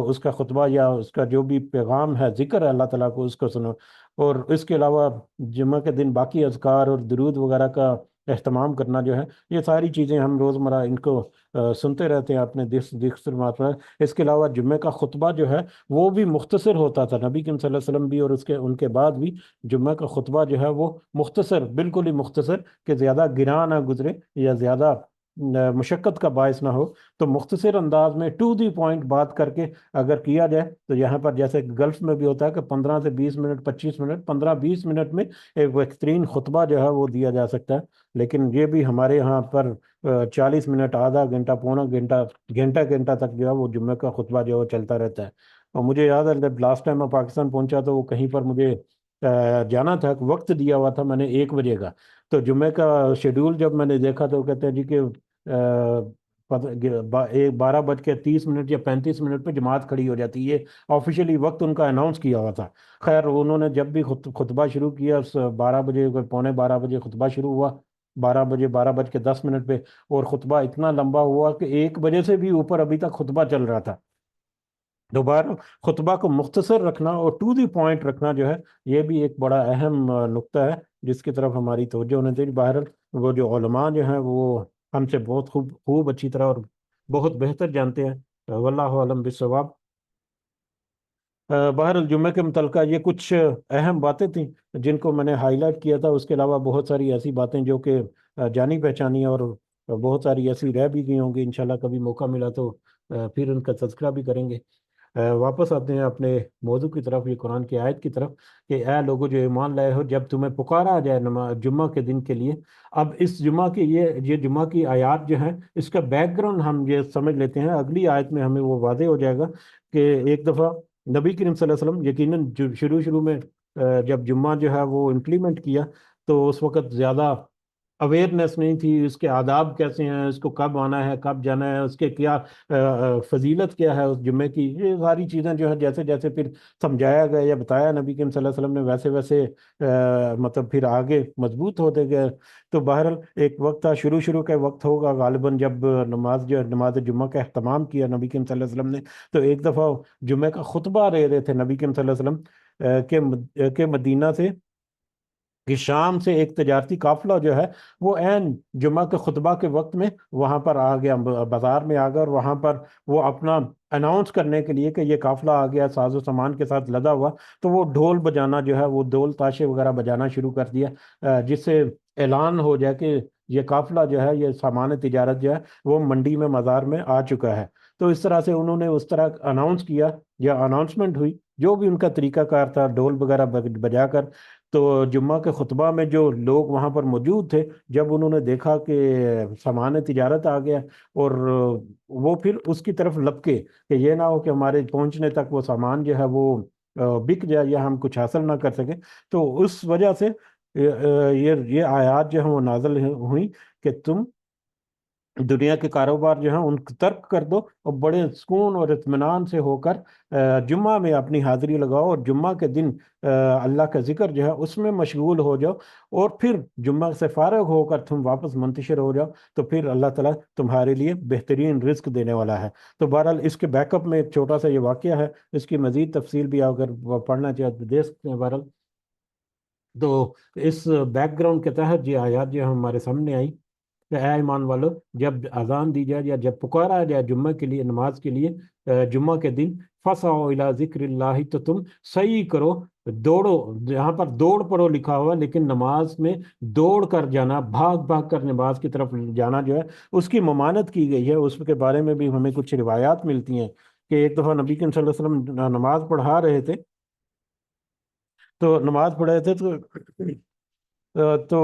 اس کا خطبہ یا اس کا جو بھی پیغام ہے، ذکر ہے اللہ تعالیٰ کو، اس کو سنو۔ اور اس کے علاوہ جمعہ کے دن باقی اذکار اور درود وغیرہ کا اہتمام کرنا جو ہے، یہ ساری چیزیں ہم روزمرہ ان کو سنتے رہتے ہیں اپنے دیگر میں۔ اس کے علاوہ جمعے کا خطبہ جو ہے وہ بھی مختصر ہوتا تھا، نبی کریم صلی اللہ علیہ وسلم بھی اور ان کے بعد بھی جمعہ کا خطبہ جو ہے وہ مختصر، بالکل ہی مختصر، کہ زیادہ گراں نہ گزرے یا زیادہ مشقت کا باعث نہ ہو، تو مختصر انداز میں ٹو دی پوائنٹ بات کر کے اگر کیا جائے تو یہاں پر جیسے گلف میں بھی ہوتا ہے کہ 15 سے 20 منٹ، 25 منٹ، 15-20 منٹ میں ایک بہترین خطبہ جو ہے وہ دیا جا سکتا ہے، لیکن یہ بھی ہمارے یہاں پر 40 منٹ، آدھا گھنٹہ، پونا گھنٹہ، گھنٹہ گھنٹہ تک جو ہے وہ جمعہ کا خطبہ جو ہے وہ چلتا رہتا ہے۔ اور مجھے یاد ہے جب لاسٹ ٹائم میں پاکستان پہنچا تو وہ کہیں پر مجھے جانا تھا، وقت دیا ہوا تھا میں نے 1 بجے کا، تو جمعے کا شیڈول جب میں نے دیکھا تو وہ کہتے ہیں جی کہ 12:30 یا 35 منٹ پہ جماعت کھڑی ہو جاتی ہے، یہ آفیشیلی وقت ان کا اناؤنس کیا ہوا تھا۔ خیر انہوں نے جب بھی خطبہ شروع کیا، 12 بجے، پونے 12 بجے خطبہ شروع ہوا، 12 بجے، 12:10 پہ، اور خطبہ اتنا لمبا ہوا کہ 1 بجے سے بھی اوپر ابھی تک خطبہ چل رہا تھا۔ دوبارہ خطبہ کو مختصر رکھنا اور ٹو دی پوائنٹ رکھنا جو ہے، یہ بھی ایک بڑا اہم نقطہ ہے جس کی طرف ہماری توجہ ہونے چاہیے۔ بہرحال وہ جو علماء جو ہیں وہ ہم سے بہت خوب اچھی طرح اور بہت بہتر جانتے ہیں، واللہ علم بالصواب۔ بہرحال جمعے کے متعلقہ یہ کچھ اہم باتیں تھیں جن کو میں نے ہائی لائٹ کیا تھا۔ اس کے علاوہ بہت ساری ایسی باتیں جو کہ جانی پہچانی اور بہت ساری ایسی رہ بھی گئی ہوں گی، انشاءاللہ کبھی موقع ملا تو پھر ان کا تذکرہ بھی کریں گے۔ واپس آتے ہیں اپنے موضوع کی طرف، یہ قرآن کی آیت کی طرف، کہ اے لوگو جو ایمان لائے ہو، جب تمہیں پکارا جائے جمعہ کے دن کے لیے۔ اب اس جمعہ کی یہ جمعہ کی آیات جو ہیں، اس کا بیک گراؤنڈ ہم یہ سمجھ لیتے ہیں، اگلی آیت میں ہمیں وہ واضح ہو جائے گا کہ ایک دفعہ نبی کریم صلی اللہ علیہ وسلم یقیناً شروع میں جب جمعہ جو ہے وہ امپلیمنٹ کیا تو اس وقت زیادہ اویئرنیس نہیں تھی، اس کے آداب کیسے ہیں، اس کو کب آنا ہے، کب جانا ہے، اس کے کیا فضیلت کیا ہے اس جمعے کی، یہ ساری چیزیں جو ہے جیسے جیسے پھر سمجھایا گیا یا بتایا نبی کریم صلی اللہ علیہ وسلم نے، ویسے ویسے مطلب پھر آگے مضبوط ہوتے گئے۔ تو بہرحال ایک وقت تھا، شروع کا وقت ہوگا غالباً، جب نماز جمعہ کا اہتمام کیا نبی کریم صلی اللہ علیہ وسلم نے، تو ایک دفعہ جمعہ کا خطبہ دے رہے تھے نبی کریم صلی اللہ علیہ وسلم کہ مدینہ سے کہ شام سے ایک تجارتی قافلہ جو ہے وہ عین جمعہ کے خطبہ کے وقت میں وہاں پر آ گیا، بازار میں آ گیا، اور وہاں پر وہ اپنا اناؤنس کرنے کے لیے کہ یہ قافلہ آ گیا ساز و سامان کے ساتھ لدا ہوا، تو وہ ڈھول بجانا جو ہے، وہ ڈھول تاشے وغیرہ بجانا شروع کر دیا، جس سے اعلان ہو جائے کہ یہ قافلہ جو ہے، یہ سامان تجارت جو ہے وہ منڈی میں، مزار میں آ چکا ہے۔ تو اس طرح سے انہوں نے اس طرح اناؤنس کیا یا اناؤنسمنٹ ہوئی، جو بھی ان کا طریقہ کار تھا، ڈھول وغیرہ بجا کر۔ تو جمعہ کے خطبہ میں جو لوگ وہاں پر موجود تھے، جب انہوں نے دیکھا کہ سامان تجارت آ گیا، اور وہ پھر اس کی طرف لپکے کہ یہ نہ ہو کہ ہمارے پہنچنے تک وہ سامان جو ہے وہ بک جائے یا ہم کچھ حاصل نہ کر سکیں، تو اس وجہ سے یہ آیات جو ہیں وہ نازل ہوئیں کہ تم دنیا کے کاروبار جو ہیں ان کو ترک کر دو اور بڑے سکون اور اطمینان سے ہو کر جمعہ میں اپنی حاضری لگاؤ، اور جمعہ کے دن اللہ کا ذکر جو ہے اس میں مشغول ہو جاؤ، اور پھر جمعہ سے فارغ ہو کر تم واپس منتشر ہو جاؤ، تو پھر اللہ تعالیٰ تمہارے لیے بہترین رزق دینے والا ہے۔ تو بہرحال اس کے بیک اپ میں ایک چھوٹا سا یہ واقعہ ہے، اس کی مزید تفصیل بھی اگر پڑھنا چاہے تو دے سکتے ہیں بہرحال۔ تو اس بیک گراؤنڈ کے تحت یہ آیات جو ہمارے سامنے آئی کہ اے ایمان والو، جب اذان دی جائے یا جب پکارا جائے جمعہ کے لیے، نماز کے لیے، جمعہ کے دن، فسعوا الی ذکر اللہ، تو تم صحیح کرو، دوڑو۔ یہاں پر دوڑ پڑو لکھا ہوا، لیکن نماز میں دوڑ کر جانا، بھاگ بھاگ کر نماز کی طرف جانا جو ہے اس کی ممانت کی گئی ہے۔ اس کے بارے میں بھی ہمیں کچھ روایات ملتی ہیں کہ ایک دفعہ نبی کریم صلی اللہ علیہ وسلم نماز پڑھا رہے تھے، تو نماز پڑھ رہے تھے تو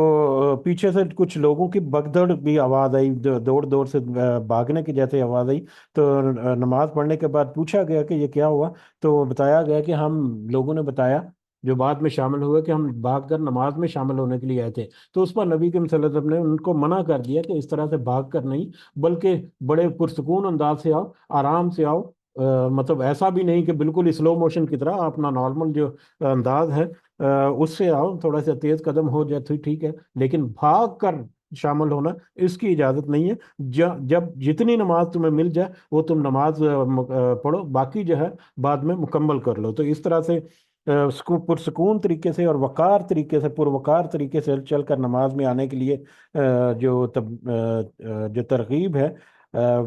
پیچھے سے کچھ لوگوں کی بگدڑ بھی آواز آئی، دوڑ دوڑ سے بھاگنے کی جیسے آواز آئی۔ تو نماز پڑھنے کے بعد پوچھا گیا کہ یہ کیا ہوا، تو بتایا گیا کہ ہم لوگوں نے بتایا جو بعد میں شامل ہوئے کہ ہم بھاگ کر نماز میں شامل ہونے کے لیے آئے تھے۔ تو اس پر نبی کریم صلی اللہ علیہ وسلم نے ان کو منع کر دیا کہ اس طرح سے بھاگ کر نہیں، بلکہ بڑے پرسکون انداز سے آؤ، آرام سے آؤ، مطلب ایسا بھی نہیں کہ بالکل سلو موشن کی طرح، اپنا نارمل جو انداز ہے اس سے آؤ، تھوڑا سا تیز قدم ہو جائے تو ٹھیک ہے، لیکن بھاگ کر شامل ہونا اس کی اجازت نہیں ہے۔ جب جتنی نماز تمہیں مل جائے وہ تم نماز پڑھو، باقی جو ہے بعد میں مکمل کر لو۔ تو اس طرح سے پرسکون طریقے سے اور وقار طریقے سے، پروقار طریقے سے چل کر نماز میں آنے کے لیے جو ترغیب ہے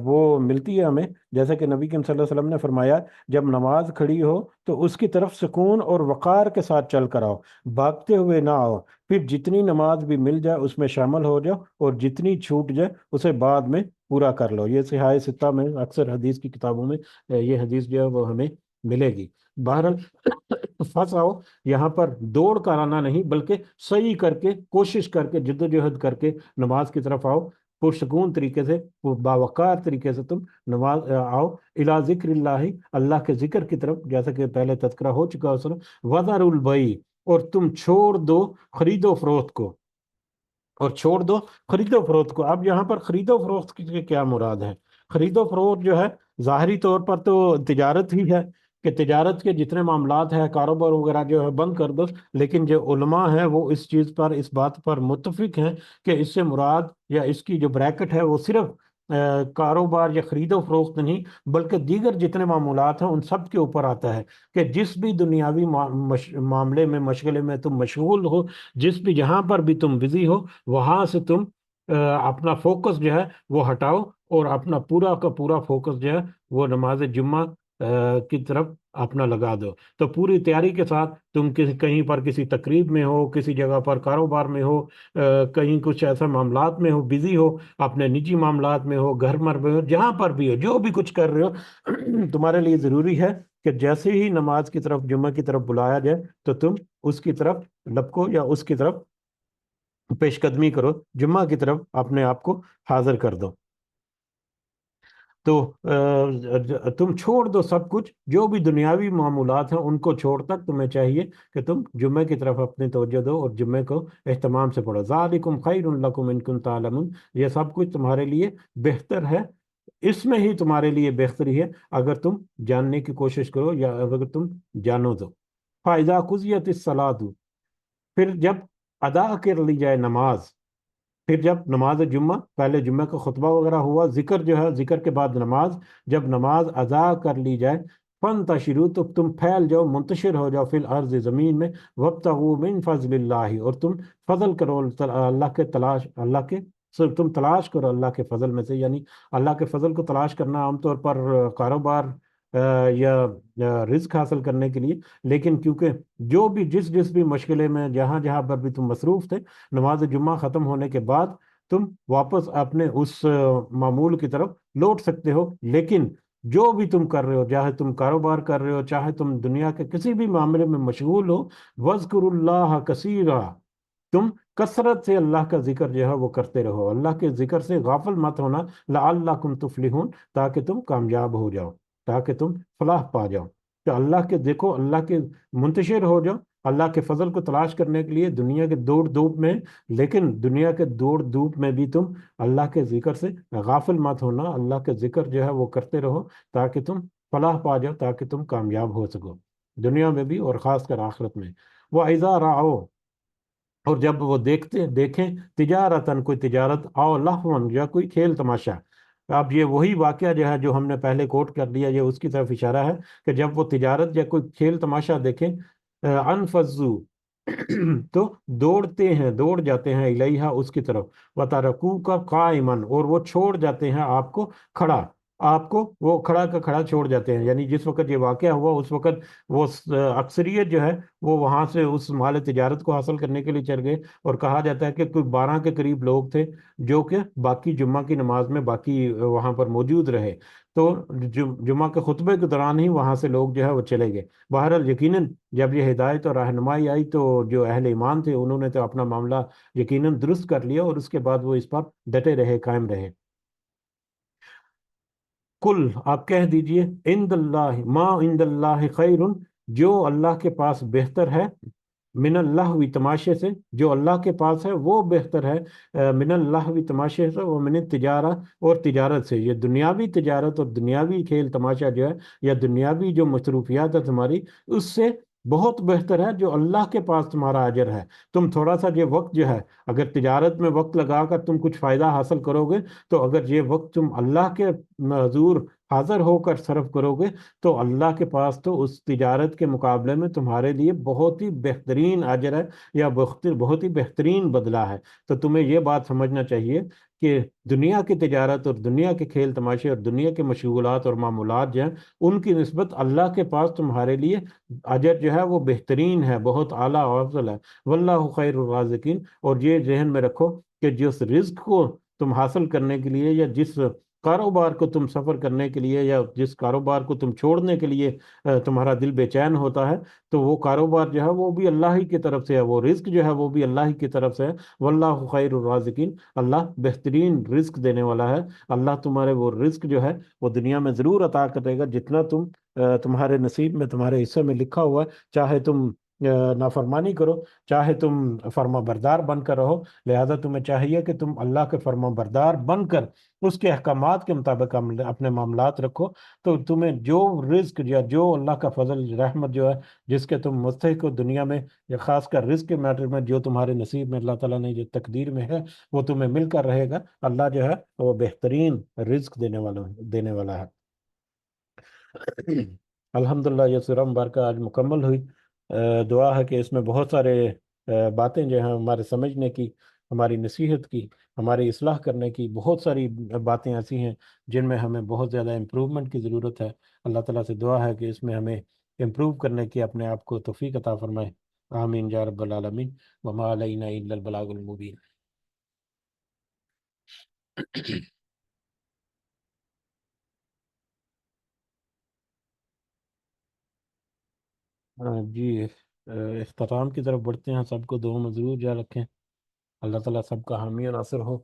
وہ ملتی ہے ہمیں۔ جیسا کہ نبی کریم صلی اللہ علیہ وسلم نے فرمایا، جب نماز کھڑی ہو تو اس کی طرف سکون اور وقار کے ساتھ چل کر آؤ، بھاگتے ہوئے نہ آؤ۔ پھر جتنی نماز بھی مل جائے اس میں شامل ہو جاؤ، اور جتنی چھوٹ جائے اسے بعد میں پورا کر لو۔ یہ صحاح ستہ میں اکثر حدیث کی کتابوں میں یہ حدیث جو ہے وہ ہمیں ملے گی۔ بہرحال پھنس آؤ، یہاں پر دوڑ کرانا نہیں، بلکہ صحیح کر کے، کوشش کر کے، جدوجہد کر کے نماز کی طرف آؤ، پرسکون طریقے سے، باوقار طریقے سے تم نماز آؤ، الا ذکر اللہ، اللہ کے ذکر کی طرف، جیسا کہ پہلے تذکرہ ہو چکا ہے۔ وذر البیع، اور تم چھوڑ دو خرید و فروخت کو، اور چھوڑ دو خرید و فروخت کو۔ اب یہاں پر خرید و فروخت کی کیا مراد ہے؟ خرید و فروخت جو ہے ظاہری طور پر تو تجارت ہی ہے، کہ تجارت کے جتنے معاملات ہیں، کاروبار وغیرہ جو ہے بند کر دو، لیکن جو علماء ہیں وہ اس چیز پر، اس بات پر متفق ہیں کہ اس سے مراد یا اس کی جو بریکٹ ہے وہ صرف کاروبار یا خرید و فروخت نہیں، بلکہ دیگر جتنے معاملات ہیں ان سب کے اوپر آتا ہے، کہ جس بھی دنیاوی معاملے میں، مشغلے میں تم مشغول ہو، جس بھی جہاں پر بھی تم بزی ہو، وہاں سے تم اپنا فوکس جو ہے وہ ہٹاؤ، اور اپنا پورا کا پورا فوکس جو ہے وہ نماز جمعہ کی طرف اپنا لگا دو۔ تو پوری تیاری کے ساتھ تم کہیں پر کسی تقریب میں ہو، کسی جگہ پر کاروبار میں ہو، کہیں کچھ ایسا معاملات میں ہو، بزی ہو، اپنے نجی معاملات میں ہو، گھر میں ہو، جہاں پر بھی ہو، جو بھی کچھ کر رہے ہو تمہارے لیے ضروری ہے کہ جیسے ہی نماز کی طرف، جمعہ کی طرف بلایا جائے تو تم اس کی طرف لپکو، یا اس کی طرف پیش قدمی کرو، جمعہ کی طرف اپنے آپ کو حاضر کر دو۔ تو تم چھوڑ دو سب کچھ، جو بھی دنیاوی معمولات ہیں ان کو چھوڑ کر تمہیں چاہیے کہ تم جمعے کی طرف اپنی توجہ دو، اور جمعے کو اہتمام سے پڑھو۔ ذالکم خیر لکم ان کنتم تعلمون، یہ سب کچھ تمہارے لیے بہتر ہے، اس میں ہی تمہارے لیے بہتری ہے اگر تم جاننے کی کوشش کرو، یا اگر تم جانو تو۔ فَإِذَا قُضِيَتِ الصَّلَاةُ، پھر جب ادا کر لی جائے نماز، پھر جب نماز جمعہ، پہلے جمعہ کا خطبہ وغیرہ ہوا، ذکر جو ہے، ذکر کے بعد نماز، جب نماز ادا کر لی جائے، فَانْتَشِرُوا، تو تم پھیل جاؤ، منتشر ہو جاؤ، فی الارض، زمین میں، وَابْتَغُوا مِنْ فَضْلِ اللَّهِ، اور تم فضل کرو اللہ کے، تم تلاش کرو اللہ کے فضل میں سے، یعنی اللہ کے فضل کو تلاش کرنا عام طور پر کاروبار یا رزق حاصل کرنے کے لیے، لیکن کیونکہ جو بھی جس بھی مشغلے میں، جہاں جہاں پر بھی تم مصروف تھے، نماز جمعہ ختم ہونے کے بعد تم واپس اپنے اس معمول کی طرف لوٹ سکتے ہو۔ لیکن جو بھی تم کر رہے ہو، چاہے تم کاروبار کر رہے ہو، چاہے تم دنیا کے کسی بھی معاملے میں مشغول ہو، وَاذْكُرُوا اللَّهَ كَثِيرًا، تم کثرت سے اللہ کا ذکر جو ہے وہ کرتے رہو، اللہ کے ذکر سے غافل مت ہونا، لَعَلَّكُمْ تُفْلِحُونَ، تاکہ تم کامیاب ہو جاؤ، تاکہ تم فلاح پا جاؤ۔ تو اللہ کے دیکھو، اللہ کے منتشر ہو جاؤ، اللہ کے فضل کو تلاش کرنے کے لیے دنیا کے دوڑ دھوپ میں، لیکن دنیا کے دوڑ دھوپ میں بھی تم اللہ کے ذکر سے غافل مت ہونا، اللہ کے ذکر جو ہے وہ کرتے رہو، تاکہ تم فلاح پا جاؤ، تاکہ تم کامیاب ہو سکو دنیا میں بھی اور خاص کر آخرت میں۔ وہ ایزا راؤ، اور جب وہ دیکھیں تجارتن، کوئی تجارت، او لہون، یا کوئی کھیل تماشا۔ اب یہ وہی واقعہ جو ہے جو ہم نے پہلے کوٹ کر لیا، یہ اس کی طرف اشارہ ہے کہ جب وہ تجارت یا کوئی کھیل تماشا دیکھیں، انفزو تو دوڑتے ہیں، دوڑ جاتے ہیں، الیہا، اس کی طرف، وترکو کا قائمن، اور وہ چھوڑ جاتے ہیں آپ کو کھڑا، آپ کو وہ کھڑا کا کھڑا چھوڑ جاتے ہیں، یعنی جس وقت یہ واقعہ ہوا اس وقت وہ اکثریت جو ہے وہ وہاں سے اس مال تجارت کو حاصل کرنے کے لیے چل گئے، اور کہا جاتا ہے کہ کوئی 12 کے قریب لوگ تھے جو کہ باقی جمعہ کی نماز میں باقی وہاں پر موجود رہے، تو جمعہ کے خطبے کے دوران ہی وہاں سے لوگ جو ہے وہ چلے گئے۔ بہرحال یقیناً جب یہ ہدایت اور رہنمائی آئی تو جو اہل ایمان تھے انہوں نے تو اپنا معاملہ یقیناً درست کر لیا، اور اس کے بعد وہ اس پر ڈٹے رہے، قائم رہے۔ کل، آپ کہہ دیجئے، عند اللہ ما عند اللہ خیر، جو اللہ کے پاس بہتر ہے، من اللہ تماشے سے، جو اللہ کے پاس ہے وہ بہتر ہے، من اللہ تماشے سے، وہ من تجارہ، اور تجارت سے، یہ دنیاوی تجارت اور دنیاوی کھیل تماشا جو ہے، یا دنیاوی جو مصروفیات ہے تمہاری، اس سے بہت بہتر ہے جو اللہ کے پاس تمہارا اجر ہے۔ تم تھوڑا سا یہ وقت جو ہے، اگر تجارت میں وقت لگا کر تم کچھ فائدہ حاصل کرو گے، تو اگر یہ وقت تم اللہ کے حضور حاضر ہو کر صرف کرو گے، تو اللہ کے پاس تو اس تجارت کے مقابلے میں تمہارے لیے بہت ہی بہترین اجر ہے، یا بہت ہی بہترین بدلہ ہے۔ تو تمہیں یہ بات سمجھنا چاہیے کہ دنیا کی تجارت اور دنیا کے کھیل تماشے اور دنیا کے مشغولات اور معمولات جو ہیں، ان کی نسبت اللہ کے پاس تمہارے لیے اجر جو ہے وہ بہترین ہے، بہت اعلیٰ اور افضل ہے۔ واللہ خیر الرازقین، اور یہ ذہن میں رکھو کہ جس رزق کو تم حاصل کرنے کے لیے، یا جس کاروبار کو تم سفر کرنے کے لیے، یا جس کاروبار کو تم چھوڑنے کے لیے تمہارا دل بے چین ہوتا ہے، تو وہ کاروبار جو ہے وہ بھی اللہ ہی کی طرف سے ہے، وہ رزق جو ہے وہ بھی اللہ ہی کی طرف سے ہے۔ واللہ خیر الرازقین، اللہ بہترین رزق دینے والا ہے۔ اللہ تمہارے وہ رزق جو ہے وہ دنیا میں ضرور عطا کرے گا، جتنا تمہارے نصیب میں، تمہارے حصے میں لکھا ہوا ہے، چاہے تم نافرمانی کرو، چاہے تم فرما بردار بن کر رہو۔ لہذا تمہیں چاہیے کہ تم اللہ کے فرما بردار بن کر اس کے احکامات کے مطابق اپنے معاملات رکھو، تو تمہیں جو رزق یا جو اللہ کا فضل رحمت جو ہے جس کے تم مستحق ہو دنیا میں، یا خاص کر رزق کے میٹر میں، جو تمہارے نصیب میں اللہ تعالیٰ نے جو تقدیر میں ہے وہ تمہیں مل کر رہے گا۔ اللہ جو ہے وہ بہترین رزق دینے والا ہے۔ الحمدللہ، یہ سورہ مبارکہ آج مکمل ہوئی۔ دعا ہے کہ اس میں بہت سارے باتیں جو ہیں ہمارے سمجھنے کی، ہماری نصیحت کی، ہماری اصلاح کرنے کی، بہت ساری باتیں ایسی ہیں جن میں ہمیں بہت زیادہ امپروومنٹ کی ضرورت ہے۔ اللہ تعالیٰ سے دعا ہے کہ اس میں ہمیں امپروو کرنے کی اپنے آپ کو توفیق عطا فرمائے۔ آمین یا رب العالمین۔ وما علینا الا البلاغ المبین۔ جی، اختتام کی طرف بڑھتے ہیں۔ سب کو دعا میں ضرور جا رکھیں۔ اللہ تعالیٰ سب کا حامی اور ناصر ہو۔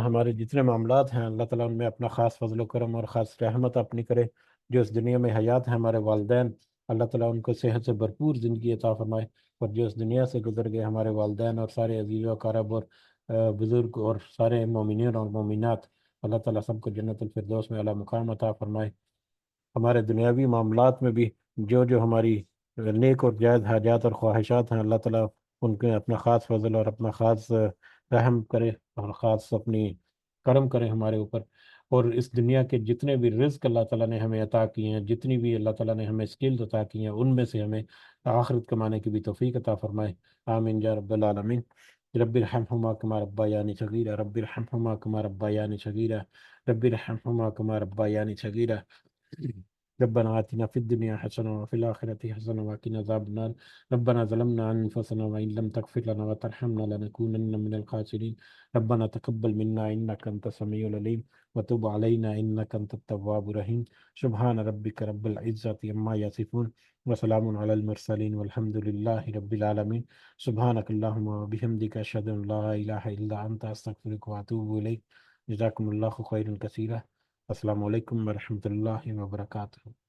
ہمارے جتنے معاملات ہیں اللہ تعالیٰ ان میں اپنا خاص فضل و کرم اور خاص رحمت اپنی کرے۔ جو اس دنیا میں حیات ہیں ہمارے والدین، اللہ تعالیٰ ان کو صحت سے بھرپور زندگی عطا فرمائے، اور جو اس دنیا سے گزر گئے ہمارے والدین اور سارے عزیز و اقارب اور بزرگ اور سارے مومنین اور مومنات، اللہ تعالیٰ سب کو جنت الفردوس میں اعلیٰ مقام عطا فرمائے۔ ہمارے دنیاوی معاملات میں بھی جو جو ہماری نیک اور جائز حاجات اور خواہشات ہیں، اللہ تعالیٰ ان کے اپنا خاص فضل اور اپنا خاص رحم کرے، اور خاص اپنی کرم کرے ہمارے اوپر۔ اور اس دنیا کے جتنے بھی رزق اللہ تعالیٰ نے ہمیں عطا کیے ہیں، جتنی بھی اللہ تعالیٰ نے ہمیں سکلز عطا کی ہیں، ان میں سے ہمیں آخرت کمانے کی بھی توفیق عطا فرمائے۔ آمین یا رب العالمین۔ رب ارحمہما کما ربیانی صغیرا، رب ارحمہما کما ربیانی صغیرا، رب ارحمہما کما ربیانی صغیرا۔ ربنا آتنا في الدنيا حسنة وفي الآخرة حسنة وقنا عذاب النار. ربنا ظلمنا أنفسنا وإن لم تغفر لنا وترحمنا لنكونن من الخاسرين. ربنا تقبل منا إنك أنت السميع العليم وتب علينا إنك أنت التواب الرحيم. سبحان ربك رب العزة عما يصفون وسلام على المرسلين والحمد لله رب العالمين. سبحانك اللهم وبحمدك أشهد أن لا إله إلا أنت أستغفرك وأتوب إليك. جزاكم الله خيرا كثيرا۔ السلام علیکم ورحمۃ اللہ وبرکاتہ۔